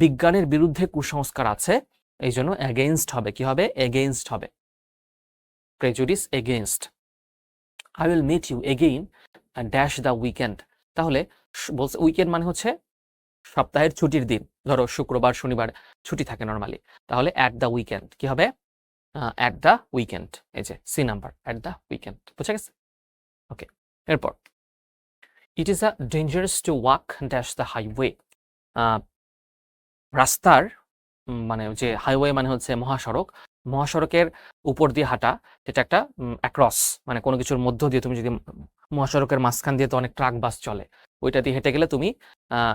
বিজ্ঞানের বিরুদ্ধে কুসংস্কার আছে, এই জন্য এগেইনস্ট হবে। কি হবে? এগেইনস্ট হবে। Prejudice against. I will meet you again dash the weekend. তাহলে বলছে উইকেন্ড মানে হচ্ছে সপ্তাহের ছুটির দিন, ধরো শুক্রবার শনিবার ছুটি থাকে নর্মালি, তাহলে অ্যাট দ্য উইকেন্ড কি হবে? At the weekend. এই যে C number, at the weekend. বুঝা গেছে? ওকে, এরপর it is a dangerous to walk dash the highway. রাস্তার মানে যে হাইওয়ে মানে হচ্ছে মহাসড়ক, মহাসড়কের উপর দিয়ে হাঁটা, এটা একটা অ্যাক্রস মানে কোনো কিছুর মধ্য দিয়ে তুমি যদি মহাসড়কের মাঝখান দিয়ে তো অনেক ট্রাক বাস চলে, ওইটা দিয়ে হেঁটে গেলে তুমি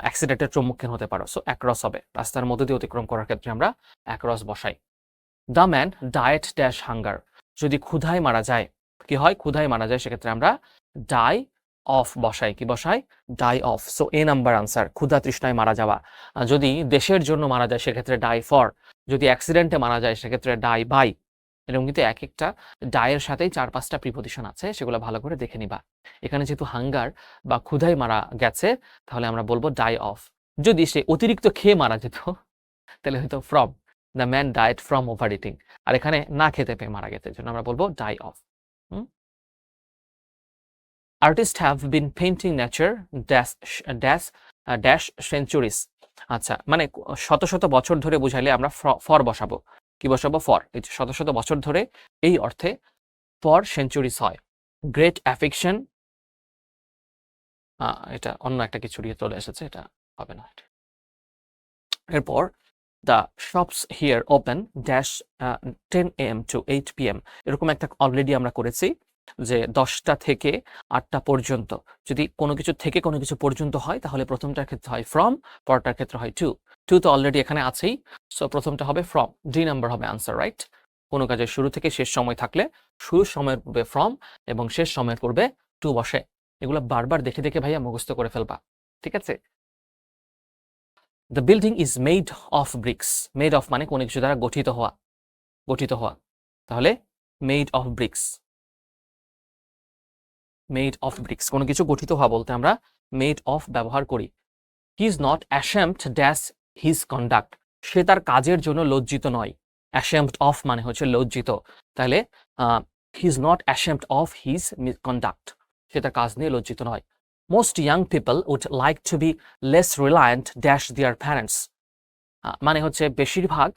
অ্যাক্সিডেন্টের সম্মুখীন হতে পারো। সো অ্যাক্রস হবে, রাস্তার মধ্যে দিয়ে অতিক্রম করার ক্ষেত্রে আমরা অ্যাক্রস বসাই। The man diet dash hunger, যদি ক্ষুধায় মারা যায়, কি হয়, ক্ষুধায় মারা যায়, সেক্ষেত্রে আমরা ডাই অফ বসাই, কি বসাই, die of. So A number answer, ক্ষুধা তৃষ্ণায় মারা যাওয়া। যদি দেশের জন্য মারা যায় সেক্ষেত্রে ডাই ফর, যদি অ্যাক্সিডেন্টে মারা যায় সেক্ষেত্রে ডাই বাই। এরকম কিন্তু এক একটা ডায়ের সাথেই 4-5টা প্রিপোজিশন আছে, সেগুলো ভালো করে দেখে নিবা। এখানে যেহেতু হাঙ্গার বা ক্ষুধায় মারা গেছে, তাহলে আমরা বলবো ডাই অফ। যদি সে অতিরিক্ত খেয়ে মারা যেত তাহলে হয়তো from, the man died from overeating. আর এখানে না খেতে পেয়ে মারা গেছে, জন্য আমরা বলবো die of. Artist have been painting nature dash dash dash centuries. আচ্ছা, মানে শত শত বছর ধরে বুঝাইলে আমরা ফর বসাবো, কি বসাবো, ফর। এই যে শত শত বছর ধরে, এই অর্থে ফর সেঞ্চুরিজ হয়। গ্রেট অ্যাফিকশন, এটা অন্য একটা কিছু দিয়ে চলে এসেছে, এটা হবে না। এরপর the shops here open dash 10 AM to 8 PM, এরকম একটা অলরেডি আমরা করেছি যে 10টা থেকে 8টা পর্যন্ত। যদি কোনো কিছু থেকে কোনো কিছু পর্যন্ত হয় তাহলে প্রথমটার ক্ষেত্রে হয় ফ্রম, পরটার ক্ষেত্রে হয় টু। টু তো অলরেডি এখানে আছেই, সো প্রথমটা হবে ফ্রম, ডি নাম্বার হবে আনসার, রাইট। কোনো কাজের শুরু থেকে শেষ সময় থাকলে শুরুর সময়ের পূর্বে ফ্রম এবং শেষ সময়ের পূর্বে টু বসে। এগুলো বারবার দেখে দেখে ভাইয়া মুখস্থ করে ফেলবা, ঠিক আছে। The building is made of bricks, made of মানে কোনো কিছু দ্বারা গঠিত হওয়া, গঠিত হওয়া, তাহলে made of bricks, made of bricks, কোনো কিছু গঠিত হওয়া বলতে আমরা মেড অফ ব্যবহার করি। He is not ashamed dash his conduct, সে তার কাজের জন্য লজ্জিত নয়। অ্যাশেমড অফ মানে হচ্ছে লজ্জিত, তাহলে he is not ashamed of his conduct, সে তার কাজ নিয়ে লজ্জিত নয়। Most young people would like to be less reliant dash their parents, মানে হচ্ছে বেশিরভাগ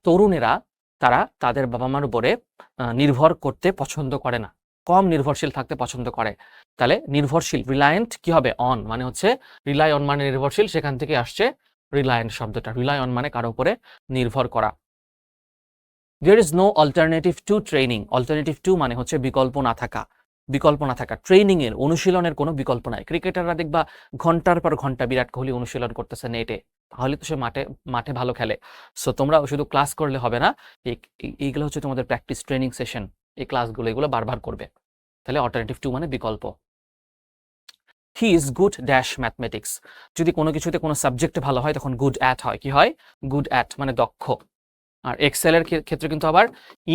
তরুণেরা তারা তাদের বাবা মার উপরে নির্ভর করতে পছন্দ করে না, কম নির্ভরশীল থাকতে পছন্দ করে। তাহলে নির্ভরশীল, রিলায়েন্ট কি হবে, অন, মানে হচ্ছে রিলাই অন মানে নির্ভরশীল, সেখান থেকে আসছে রিলায়েন্ট শব্দটা। রিলাই অন মানে কারো উপরে নির্ভর করা। There is no alternative to training, alternative to মানে হচ্ছে বিকল্প না থাকা, বিকল্প না থাকা। ট্রেনিং এর, অনুশীলনের কোনো বিকল্প নাই। ক্রিকেটাররা দেখবা ঘন্টার পর ঘন্টা বিরাট কোহলি অনুশীলন করতেছে নেটে, তাহলে তো সে মাঠে মাঠে ভালো খেলে। সো তোমরা শুধু ক্লাস করলে হবে না, এইগুলো হচ্ছে তোমাদের প্র্যাকটিস ট্রেনিং সেশন, এই ক্লাসগুলো এগুলো বারবার করবে। তাহলে অল্টারনেটিভ টু মানে বিকল্প। He is good dash mathematics, যদি কোনো কিছুতে কোনো সাবজেক্টে ভালো হয় তখন গুড অ্যাট হয়, কি হয়, গুড অ্যাট মানে দক্ষ। আর এক্সেলের ক্ষেত্রে কিন্তু আবার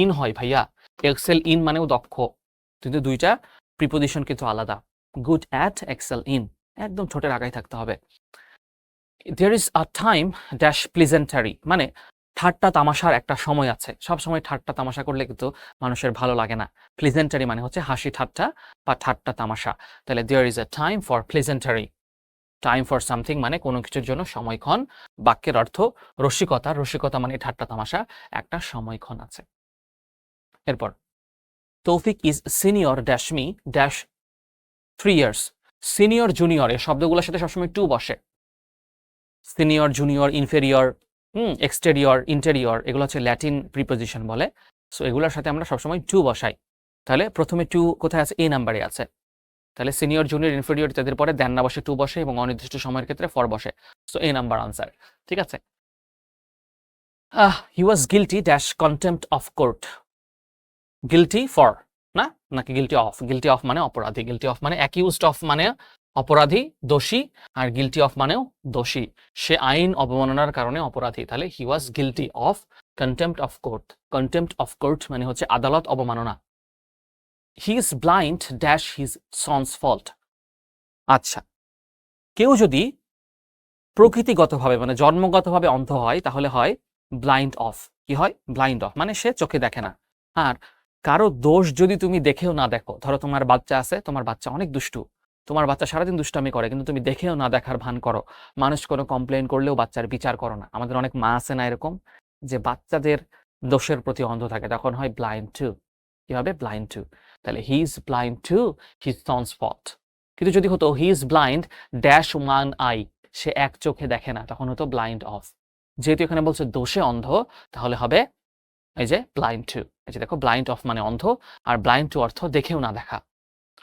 ইন হয় ভাইয়া, এক্সেল ইন মানেও দক্ষ, কিন্তু দুইটা প্রিপোজিশন কিন্তু আলাদা। গুড অ্যাট, এক্সেল ইন, একদম ছোটের আগায় থাকতে হবে। There is a time dash pleasantry, মানে ঠাট্টা তামাশার একটা সময় আছে, সব সময় ঠাট্টা তামাশা করলে কিন্তু মানুষের ভালো লাগে না। প্লিজেন্টারি মানে হচ্ছে হাসি ঠাট্টা বা ঠাট্টা তামাশা, তাহলে there is a time for pleasantry. Time for something মানে কোনো কিছুর জন্য সময়ক্ষণ। বাক্যের অর্থ রসিকতা, রসিকতা মানে ঠাট্টা তামাশা, একটা সময়ক্ষণ আছে। এরপর তৌফিক is senior dash me dash 3 years, senior junior এই শব্দগুলোর সাথে সবসময় টু বসে। Senior, junior, inferior, exterior, interior, এগুলো হচ্ছে ল্যাটিন প্রিপোজিশন বলে। সো এগুলোর সাথে আমরা সবসময় টু বসাই। তাহলে প্রথমে টু কোথায় আছে, এ নাম্বারে আছে। তাহলে সিনিয়র, জুনিয়র, ইনফেরিয়র ইত্যাদির পরে দেন না বসে টু বসে এবং অনির্দিষ্ট সময়ের ক্ষেত্রে ফর বসে। সো এ নাম্বার আনসার, ঠিক আছে। He was guilty dash contempt of court, guilty for না, নাকি গিলটি অফ, গিলটি অফ মানে অপরাধী, গিলটি অফ মানে অ্যাকিউজড অফ মানে অপরাধী, দোষী, আর গিলটি অফ মানেও দোষী, সে আইন অবমাননার কারণে অপরাধী। তাহলে he was guilty of contempt of court, contempt of court মানে হচ্ছে আদালত অবমাননা। He is blind dash his son's fault, আচ্ছা, কেউ যদি প্রকৃতিগতভাবে মানে জন্মগতভাবে অন্ধ হয় তাহলে হয় ব্লাইন্ড অফ, কি হয়, ব্লাইন্ড অফ মানে সে চোখে দেখে না। আর কারো দোষ যদি তুমি দেখেও না দেখো, ধরো তোমার বাচ্চা আছে, তোমার বাচ্চা অনেক দুষ্টু, তোমার বাচ্চা সারাদিন দুষ্টামি করে, কিন্তু তুমি দেখেও না দেখার ভান করো, মানুষ কোনো কমপ্লেন করলেও বাচ্চার বিচার করো না। আমাদের অনেক মা আছে না এরকম, যে বাচ্চাদের দোষের প্রতি অন্ধ থাকে, তখন হয় ব্লাইন্ড টু, কি হবে, ব্লাইন্ড টু। তাহলে he is blind to his son's fault. কিন্তু যদি হতো he is blind dash one eye, সে এক চোখে দেখে না, তখন হতো ব্লাইন্ড অফ। যেহেতু এখানে বলছে দোষে অন্ধ, তাহলে হবে এই যে ব্লাইন্ড টু। এই যে দেখো, ব্লাইন্ড অফ মানে অন্ধ, আর ব্লাইন্ড টু অর্থ দেখেও না দেখা।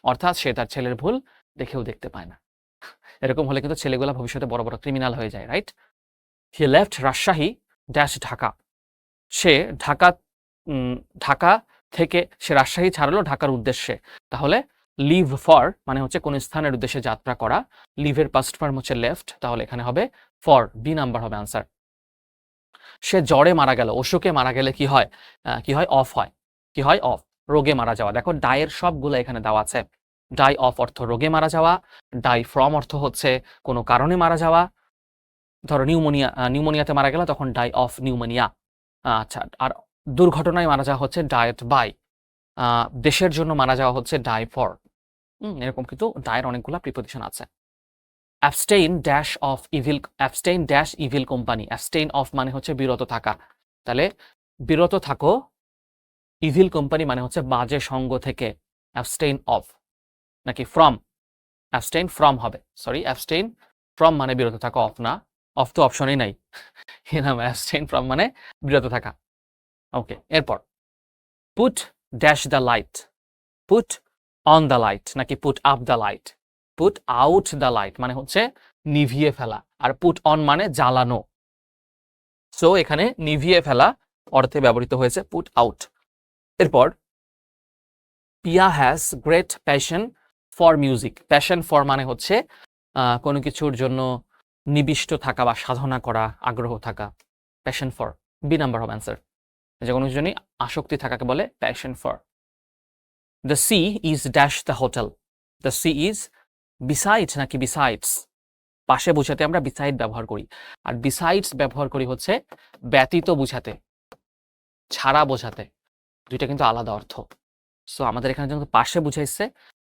অর্থাৎ সে তার ছেলের ভুল দেখেও দেখতে পায় না। এরকম হলে কিন্তু ছেলেগুলা ভবিষ্যতে বড় বড় ক্রিমিনাল হয়ে যায়, right? He left Rajshahi dash Dhaka. সে ঢাকা ঢাকা থেকে সে রাজশাহী ছাড়লো ঢাকার উদ্দেশ্যে। তাহলে লিভ ফর মানে হচ্ছে কোন স্থানের উদ্দেশ্যে যাত্রা করা, লিভের পাস্ট ফর্ম হচ্ছে লেফট, তাহলে এখানে হবে ফর, বি নাম্বার হবে আনসার। সে জ্বরে মারা গেল, অসুখে মারা গেলে কি হয়? কি হয়? অফ হয়। কি হয়? অফ। রোগে মারা যাওয়া। দেখো ডায়ের সবগুলো এখানে দেওয়া আছে। ডাই অফ অর্থ রোগে মারা যাওয়া, ডাই ফ্রম অর্থ হচ্ছে কোনো কারণে মারা যাওয়া। ধরো নিউমোনিয়াতে মারা গেল তখন ডাই অফ নিউমোনিয়া। আচ্ছা, আর দুর্ঘটনায় মারা যাওয়া হচ্ছে ডায়েট বাই। দেশের জন্য মারা যাওয়া হচ্ছে ডাই ফর। এরকম কিন্তু ডায়ের অনেকগুলো প্রিপোজিশন আছে। Abstain dash of evil, abstain dash evil company. Abstain of মানে হচ্ছে বিরত থাকা, তাহলে বিরত থাকো ইভিল কোম্পানি মানে হচ্ছে বাজে সঙ্গ থেকে। অ্যাবস্টেইন অফ নাকি ফ্রম? অ্যাবস্টেইন ফ্রম হবে, সরি অ্যাবস্টেইন ফ্রম মানে বিরত থাকা, অফ না। অফ তো অপশনই নাই, অ্যাবস্টেইন ফ্রম মানে বিরত থাকা। ওকে, এরপর put dash the light. Put on the light নাকি put up the light? Put out the light মানে হচ্ছে নিভিয়ে ফেলা, আর পুট অন মানে জ্বালানো। সো এখানে নিভিয়ে ফেলা অর্থে ব্যবহৃত হয়েছে পুট আউট। এরপর Pia has great passion for music. Passion for মানে হচ্ছে কোনো কিছুর জন্য নিবিষ্ট থাকা বা সাধনা করা, আগ্রহ থাকা। প্যাশন ফর, বি নাম্বার হবে অ্যান্সার। যে কোনো কিছুর জন্য আসক্তি থাকাকে বলে passion for. The sea is dash the hotel. The sea is besides নাকি বিসাইডস? পাশে বোঝাতে আমরা বিসাইড ব্যবহার করি, আর বিসাইডস ব্যবহার করি হচ্ছে ব্যতীত বুঝাতে, ছাড়া বোঝাতে। দুইটা কিন্তু আলাদা অর্থ। সো আমাদের এখানে যখন পাশে বুঝাইছে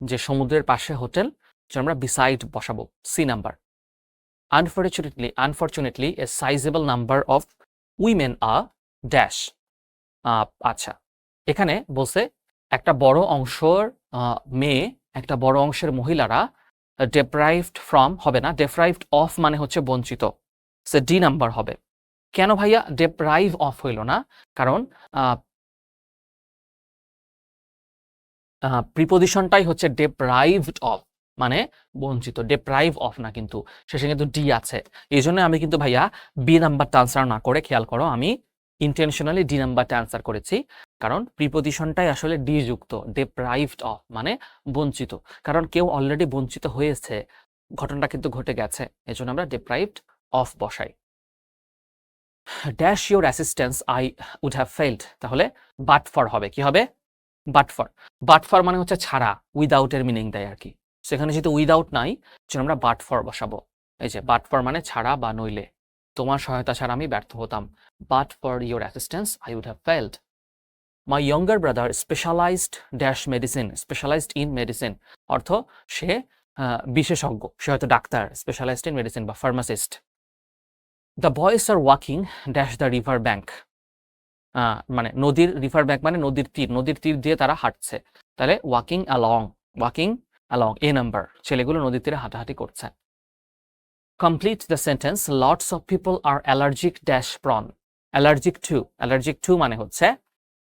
যে সমুদ্রের পাশে হোটেল, আমরা বিসাইড বসাবো, C number. Unfortunately a sizeable number of women are dash. আচ্ছা, এখানে বলছে একটা বড় অংশের মেয়ে, একটা বড় অংশের মহিলারা ডেপ্রাইভড ফ্রম হবে না, ডেপ্রাইভড অফ মানে হচ্ছে বঞ্চিত, সে ডি নাম্বার হবে। কেন ভাইয়া ডেপ্রাইভ অফ হইল না? কারণ প্রিপোজিশনটাই হচ্ছে ডেপ্রাইভড অফ মানে বঞ্চিত, ডেপ্রাইভ অফ না, কিন্তু শেষে কিন্তু ডি আছে। এই জন্য আমি কিন্তু ভাইয়া বি নাম্বারটা আনসার না করে, খেয়াল করো, আমি ইন্টেনশনালি ডি নাম্বারটা আনসার করেছি, কারণ প্রিপোজিশনটাই আসলে ডি যুক্ত, ডেপ্রাইভড অফ মানে বঞ্চিত। কারণ কেউ অলরেডি বঞ্চিত হয়েছে, ঘটনাটা কিন্তু ঘটে গেছে, এই জন্য আমরা ডেপ্রাইভড অফ বসাই। Dash your assistance I would have failed, তাহলে বাট ফর হবে। কি হবে? But for. বাট ফর মানে হচ্ছে ছাড়া, উইদাউট এর মিনিং দেয় আর কি। সেখানে যেহেতু উইদাউট নাই, সেজন্য আমরা বাট ফর বসাবো। এই যে বাট ফর মানে ছাড়া বা নইলে, তোমার সহায়তা ছাড়া আমি ব্যর্থ হতাম। But for your assistance I would have failed. My younger brother specialised dash medicine. Specialised in medicine অর্থ সে বিশেষজ্ঞ, সে হয়তো ডাক্তার, স্পেশালাইজড ইন মেডিসিন বা pharmacist. The boys are walking dash the river bank. মানে নদীর, রিভার ব্যাঙ্ক মানে নদীর তীর, নদীর তীর দিয়ে তারা হাঁটছে, তাহলে walking along, walking along, A number, ছেলেগুলো নদীর তীরে হাঁটাহাঁটি করছে। Complete the sentence lots of people are allergic dash prawn. Allergic to, allergic to মানে হচ্ছে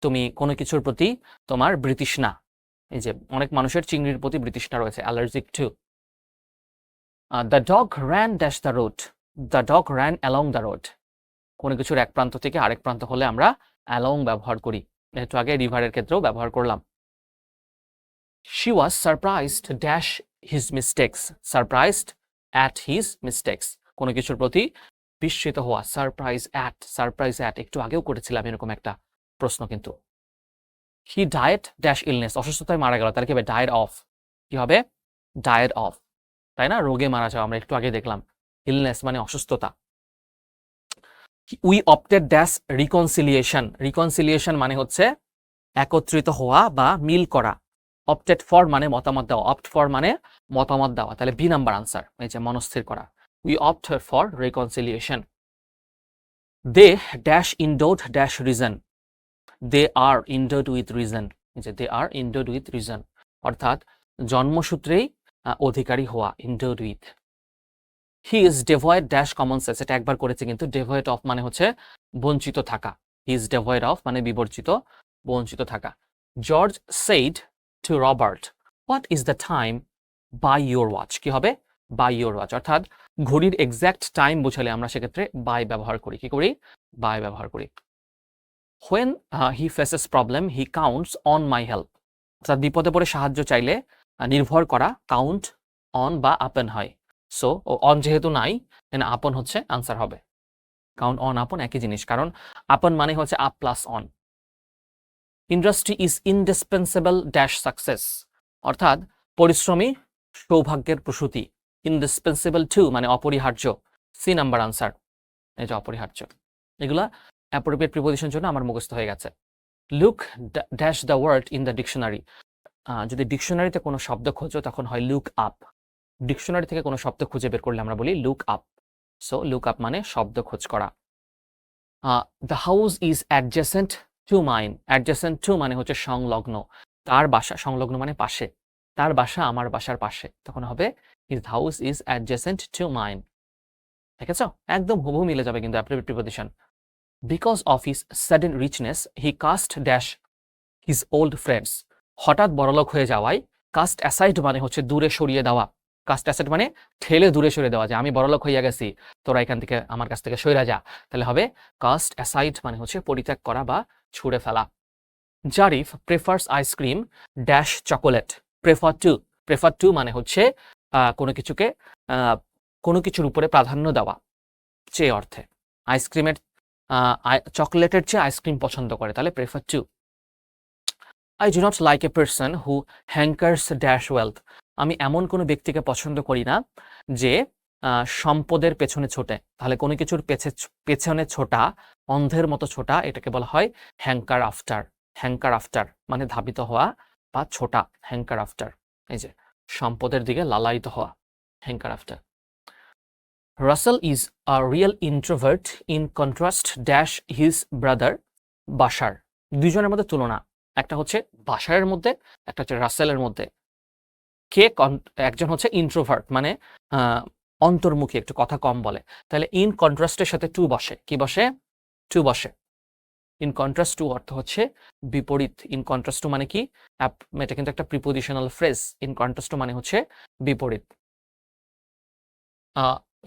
তুমি কোনো কিছুর প্রতি তোমার বৃতৃষ্ণা, এই যে অনেক মানুষের চিংড়ির প্রতি বৃতৃষ্ণা রয়েছে, allergic to. The dog ran dash the road. The dog ran along the road. কোনো কিছুর এক প্রান্ত থেকে আরেক প্রান্ত হলে আমরা অ্যালং ব্যবহার করি, একটু আগে রিভারের ক্ষেত্রেও ব্যবহার করলাম। She was surprised dash his mistakes. Surprised at his mistakes, কোনো কিছুর প্রতি বিস্মিত হওয়া, সারপ্রাইজ অ্যাট, সারপ্রাইজ অ্যাট একটু আগেও করেছিলাম এরকম একটা প্রশ্ন কিন্তু। হি ডায়েড ড্যাশ ইলনেস, অসুস্থতায় মারা গেল, তাহলে কি হবে? Died of. কি হবে? ডায়েড অফ, তাই না? রোগে মারা যাওয়া আমরা একটু আগে দেখলাম, ইলনেস মানে অসুস্থতা। We opted dash reconciliation. Reconciliation মানে হচ্ছে একত্রিত হওয়া বা মিল করা। অপটেড ফর মানে মতামত দেওয়া, অপ্ট ফর মানে মতামত দেওয়া, তাহলে বি নাম্বার আনসার, এই যে মনস্থির করা। We opt for reconciliation. They dash endowed dash reason. They are endowed with reason, এই যে দে আর ইনডোড উইথ রিজন, অর্থাৎ জন্মসূত্রেই অধিকারী হওয়া, endowed with. He is devoid dash common sense, এটা একবার করেছে কিন্তু। ডেভয়েড অফ মানে হচ্ছে বঞ্চিত থাকা, হি ইজ ডেভয়েড অফ মানে বিবর্জিত, বঞ্চিত থাকা। George said to Robert, what is the time by your watch? কি হবে? By your watch. অর্থাৎ ঘড়ির এক্স্যাক্ট টাইম বোঝালে আমরা সেক্ষেত্রে বাই ব্যবহার করি। কি করি? বাই ব্যবহার করি। When he faces problem he counts on my help. অর্থাৎ বিপদে পড়ে সাহায্য চাইলে নির্ভর করা কাউন্ট অন বা আপন হয়। সো অন যেহেতু নাই, এখানে আপন হচ্ছে আনসার হবে। কাউন্ট অন আপন একই জিনিস, কারণ আপন মানে হচ্ছে up plus on. Industry is indispensable dash success. অর্থাৎ পরিশ্রমী সৌভাগ্যের প্রসূতি। ইনডিসপেন্সেবল টু মানে অপরিহার্য। সি নাম্বার আনসার, এই যে অপরিহার্য। এগুলা অ্যাপ্রোপ্রিয়েট প্রিপোজিশন জন্য আমার মুখস্থ হয়ে গেছে। Look dash the word in the dictionary. যদি ডিকশনারিতে কোনো শব্দ খোঁজো তখন হয় লুক আপ। ডিকশনারি থেকে কোনো শব্দ খুঁজে বের করলে আমরা বলি look up. So look up মানে শব্দ খোঁজ করা। The house is adjacent to mine. Adjacent to মানে হচ্ছে সংলগ্ন। তার বাসা, সংলগ্ন মানে পাশে, তার বাসা আমার বাসার পাশে, তখন হবে his house is adjacent to mine. দেখেছ, একদম হুবহু মিলে যাবে কিন্তু appropriate preposition. Because of his sudden richness he cast dash his old friends. হঠাৎ বড়লোক হয়ে যাওয়ায়, কাস্ট অ্যাসাইড মানে হচ্ছে দূরে সরিয়ে দেওয়া। কাস্ট অ্যাসাইড মানে ঠেলে দূরে সরিয়ে দেওয়া, যে আমি বড়লোক হইয়া গেছি, তোরা এখান থেকে আমার কাছ থেকে সইরা যা। তাহলে হবে কাস্ট অ্যাসাইড মানে হচ্ছে পরিত্যাগ করা বা ছুঁড়ে ফেলা। Zarif prefers ice cream dash chocolate. Prefer to মানে হচ্ছে কোনো কিছুকে কোনো কিছুর উপরে প্রাধান্য দেওয়া চেয়ে অর্থে। আইসক্রিমের চকলেটের চেয়ে আইসক্রিম পছন্দ করে, তাহলে prefer to. I do not like a person who hankers dash wealth. আমি এমন কোনো ব্যক্তিকে পছন্দ করি না যে সম্পদের পেছনে ছোটে। তাহলে কোনো কিছুর পেছনে ছোটা, অন্ধের মতো ছোটা, এটাকে বলা হয় হ্যাঙ্কার আফটার। হ্যাঙ্কার আফটার মানে ধাবিত হওয়া বা ছোটা, হ্যাঙ্কার আফটার। এই যে সম্পদের দিকে লালায়িত হওয়া, hanker after. Russell is a real introvert in contrast dash his brother Bashar. দুইজনের মধ্যে তুলনা, একটা হচ্ছে বাশারের মধ্যে, একটা হচ্ছে রাসেলের মধ্যে। কে একজন হচ্ছে ইন্ট্রোভার্ট মানে অন্তর্মুখী, একটু কথা কম বলে, তাহলে ইন কন্ট্রাস্টের সাথে টু বসে। কি বসে? টু বসে। ইন কন্ট্রাস্ট টু অর্থ হচ্ছে বিপরীত। ইন কন্ট্রাস্ট টু মানে কি? এটা কিন্তু একটা prepositional phrase. In contrast to মানে হচ্ছে বিপরীত।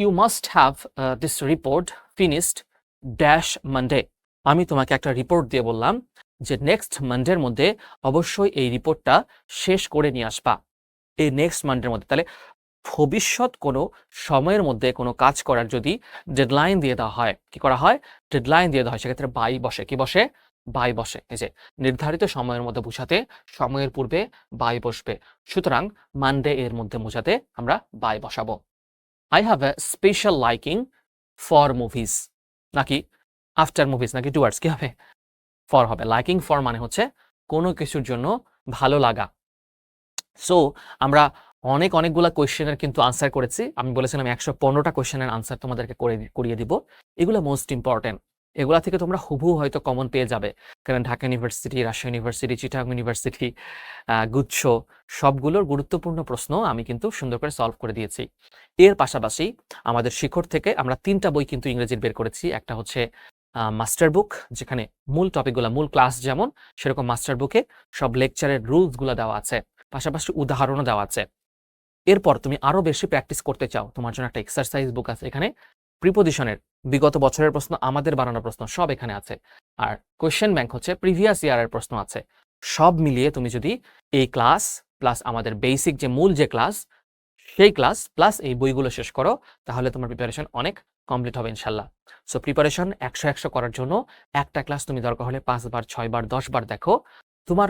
You must have this report finished dash Monday. আমি তোমাকে একটা রিপোর্ট দিয়ে বললাম যে নেক্সট মানডের মধ্যে অবশ্যই এই রিপোর্টটা শেষ করে নিয়ে আসবা, এই নেক্সট মানডের মধ্যে। তাহলে ভবিষ্যৎ কোনো সময়ের মধ্যে কোনো কাজ করার যদি ডেডলাইন দিয়ে দেওয়া হয়, কি করা হয়? ডেডলাইন দিয়ে দেওয়া হয়, সেক্ষেত্রে বাই বসে। কি বসে? বাই বসে। এই যে নির্ধারিত সময়ের মধ্যে বোঝাতে সময়ের পূর্বে বাই বসবে, সুতরাং মানডে এর মধ্যে বোঝাতে আমরা বাই বসাবো। I have a special liking for movies, নাকি আফটার মুভিজ, নাকি টুয়ার্ডস? কি হবে? ফর হবে। লাইকিং ফর মানে হচ্ছে কোনো কিছুর জন্য ভালো লাগা। সো আমরা অনেকগুলা কোয়েশ্চেনের কিন্তু আনসার করেছি। আমি বলেছিলাম 115টা কোয়েশ্চেনের আনসার তোমাদেরকে করিয়ে দিব। এগুলো মোস্ট ইম্পর্টেন্ট। এগুলা থেকে তোমরা হুবহু হয়তো কমন পেয়ে যাবে, কারণ Dhaka university, Rajshahi university, Chittagong university, গুচ্ছ সবগুলোর গুরুত্বপূর্ণ প্রশ্ন আমি কিন্তু সুন্দর করে সলভ করে দিয়েছি। এর পাশাপাশি আমাদের শিখর থেকে আমরা 3টা বই কিন্তু ইংরেজির বের করেছি। একটা হচ্ছে মাস্টার বুক, যেখানে মূল টপিকগুলো, মূল ক্লাস যেমন সেরকম মাস্টার বুকে সব লেকচারের রুলসগুলো দেওয়া আছে, পাশাপাশি উদাহরণও দেওয়া আছে। এরপর তুমি আরো বেশি প্র্যাকটিস করতে চাও, তোমার জন্য একটা এক্সারসাইজ বুক আছে। এখানে প্রিপোজিশনের বিগত বছরের প্রশ্ন, আমাদের বানানো প্রশ্ন সব এখানে আছে। আর কোয়েশ্চেন ব্যাংক হচ্ছে প্রিভিয়াস ইয়ারের প্রশ্ন আছে। সব মিলিয়ে তুমি যদি এই ক্লাস প্লাস আমাদের বেসিক যে মূল যে ক্লাস, সেই ক্লাস প্লাস এই বইগুলো শেষ করো, তাহলে তোমার প্রিপারেশন অনেক কমপ্লিট হবে ইনশাল্লাহ। সো প্রিপারেশন 100 করার জন্য একটা ক্লাস তুমি দরকার হলে 5 বার, 6 বার, 10 বার দেখো। তোমার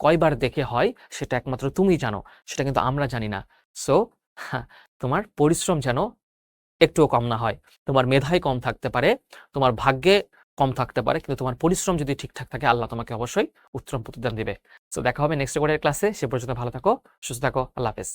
কয়বার দেখে হয় সেটা একমাত্র তুমি জানো, সেটা কিন্তু আমরা জানি না। সো তোমার পরিশ্রম যেন একটুও কম না হয়। তোমার মেধায় কম থাকতে পারে, তোমার ভাগ্যে কম থাকতে পারে, কিন্তু তোমার পরিশ্রম যদি ঠিকঠাক থাকে, আল্লাহ তোমাকে অবশ্যই উত্তম প্রতিদান দিবে। সো দেখা হবে নেক্সট ক্লাসে। সে পর্যন্ত ভালো থাকো, সুস্থ থাকো। আল্লাহ হাফেজ।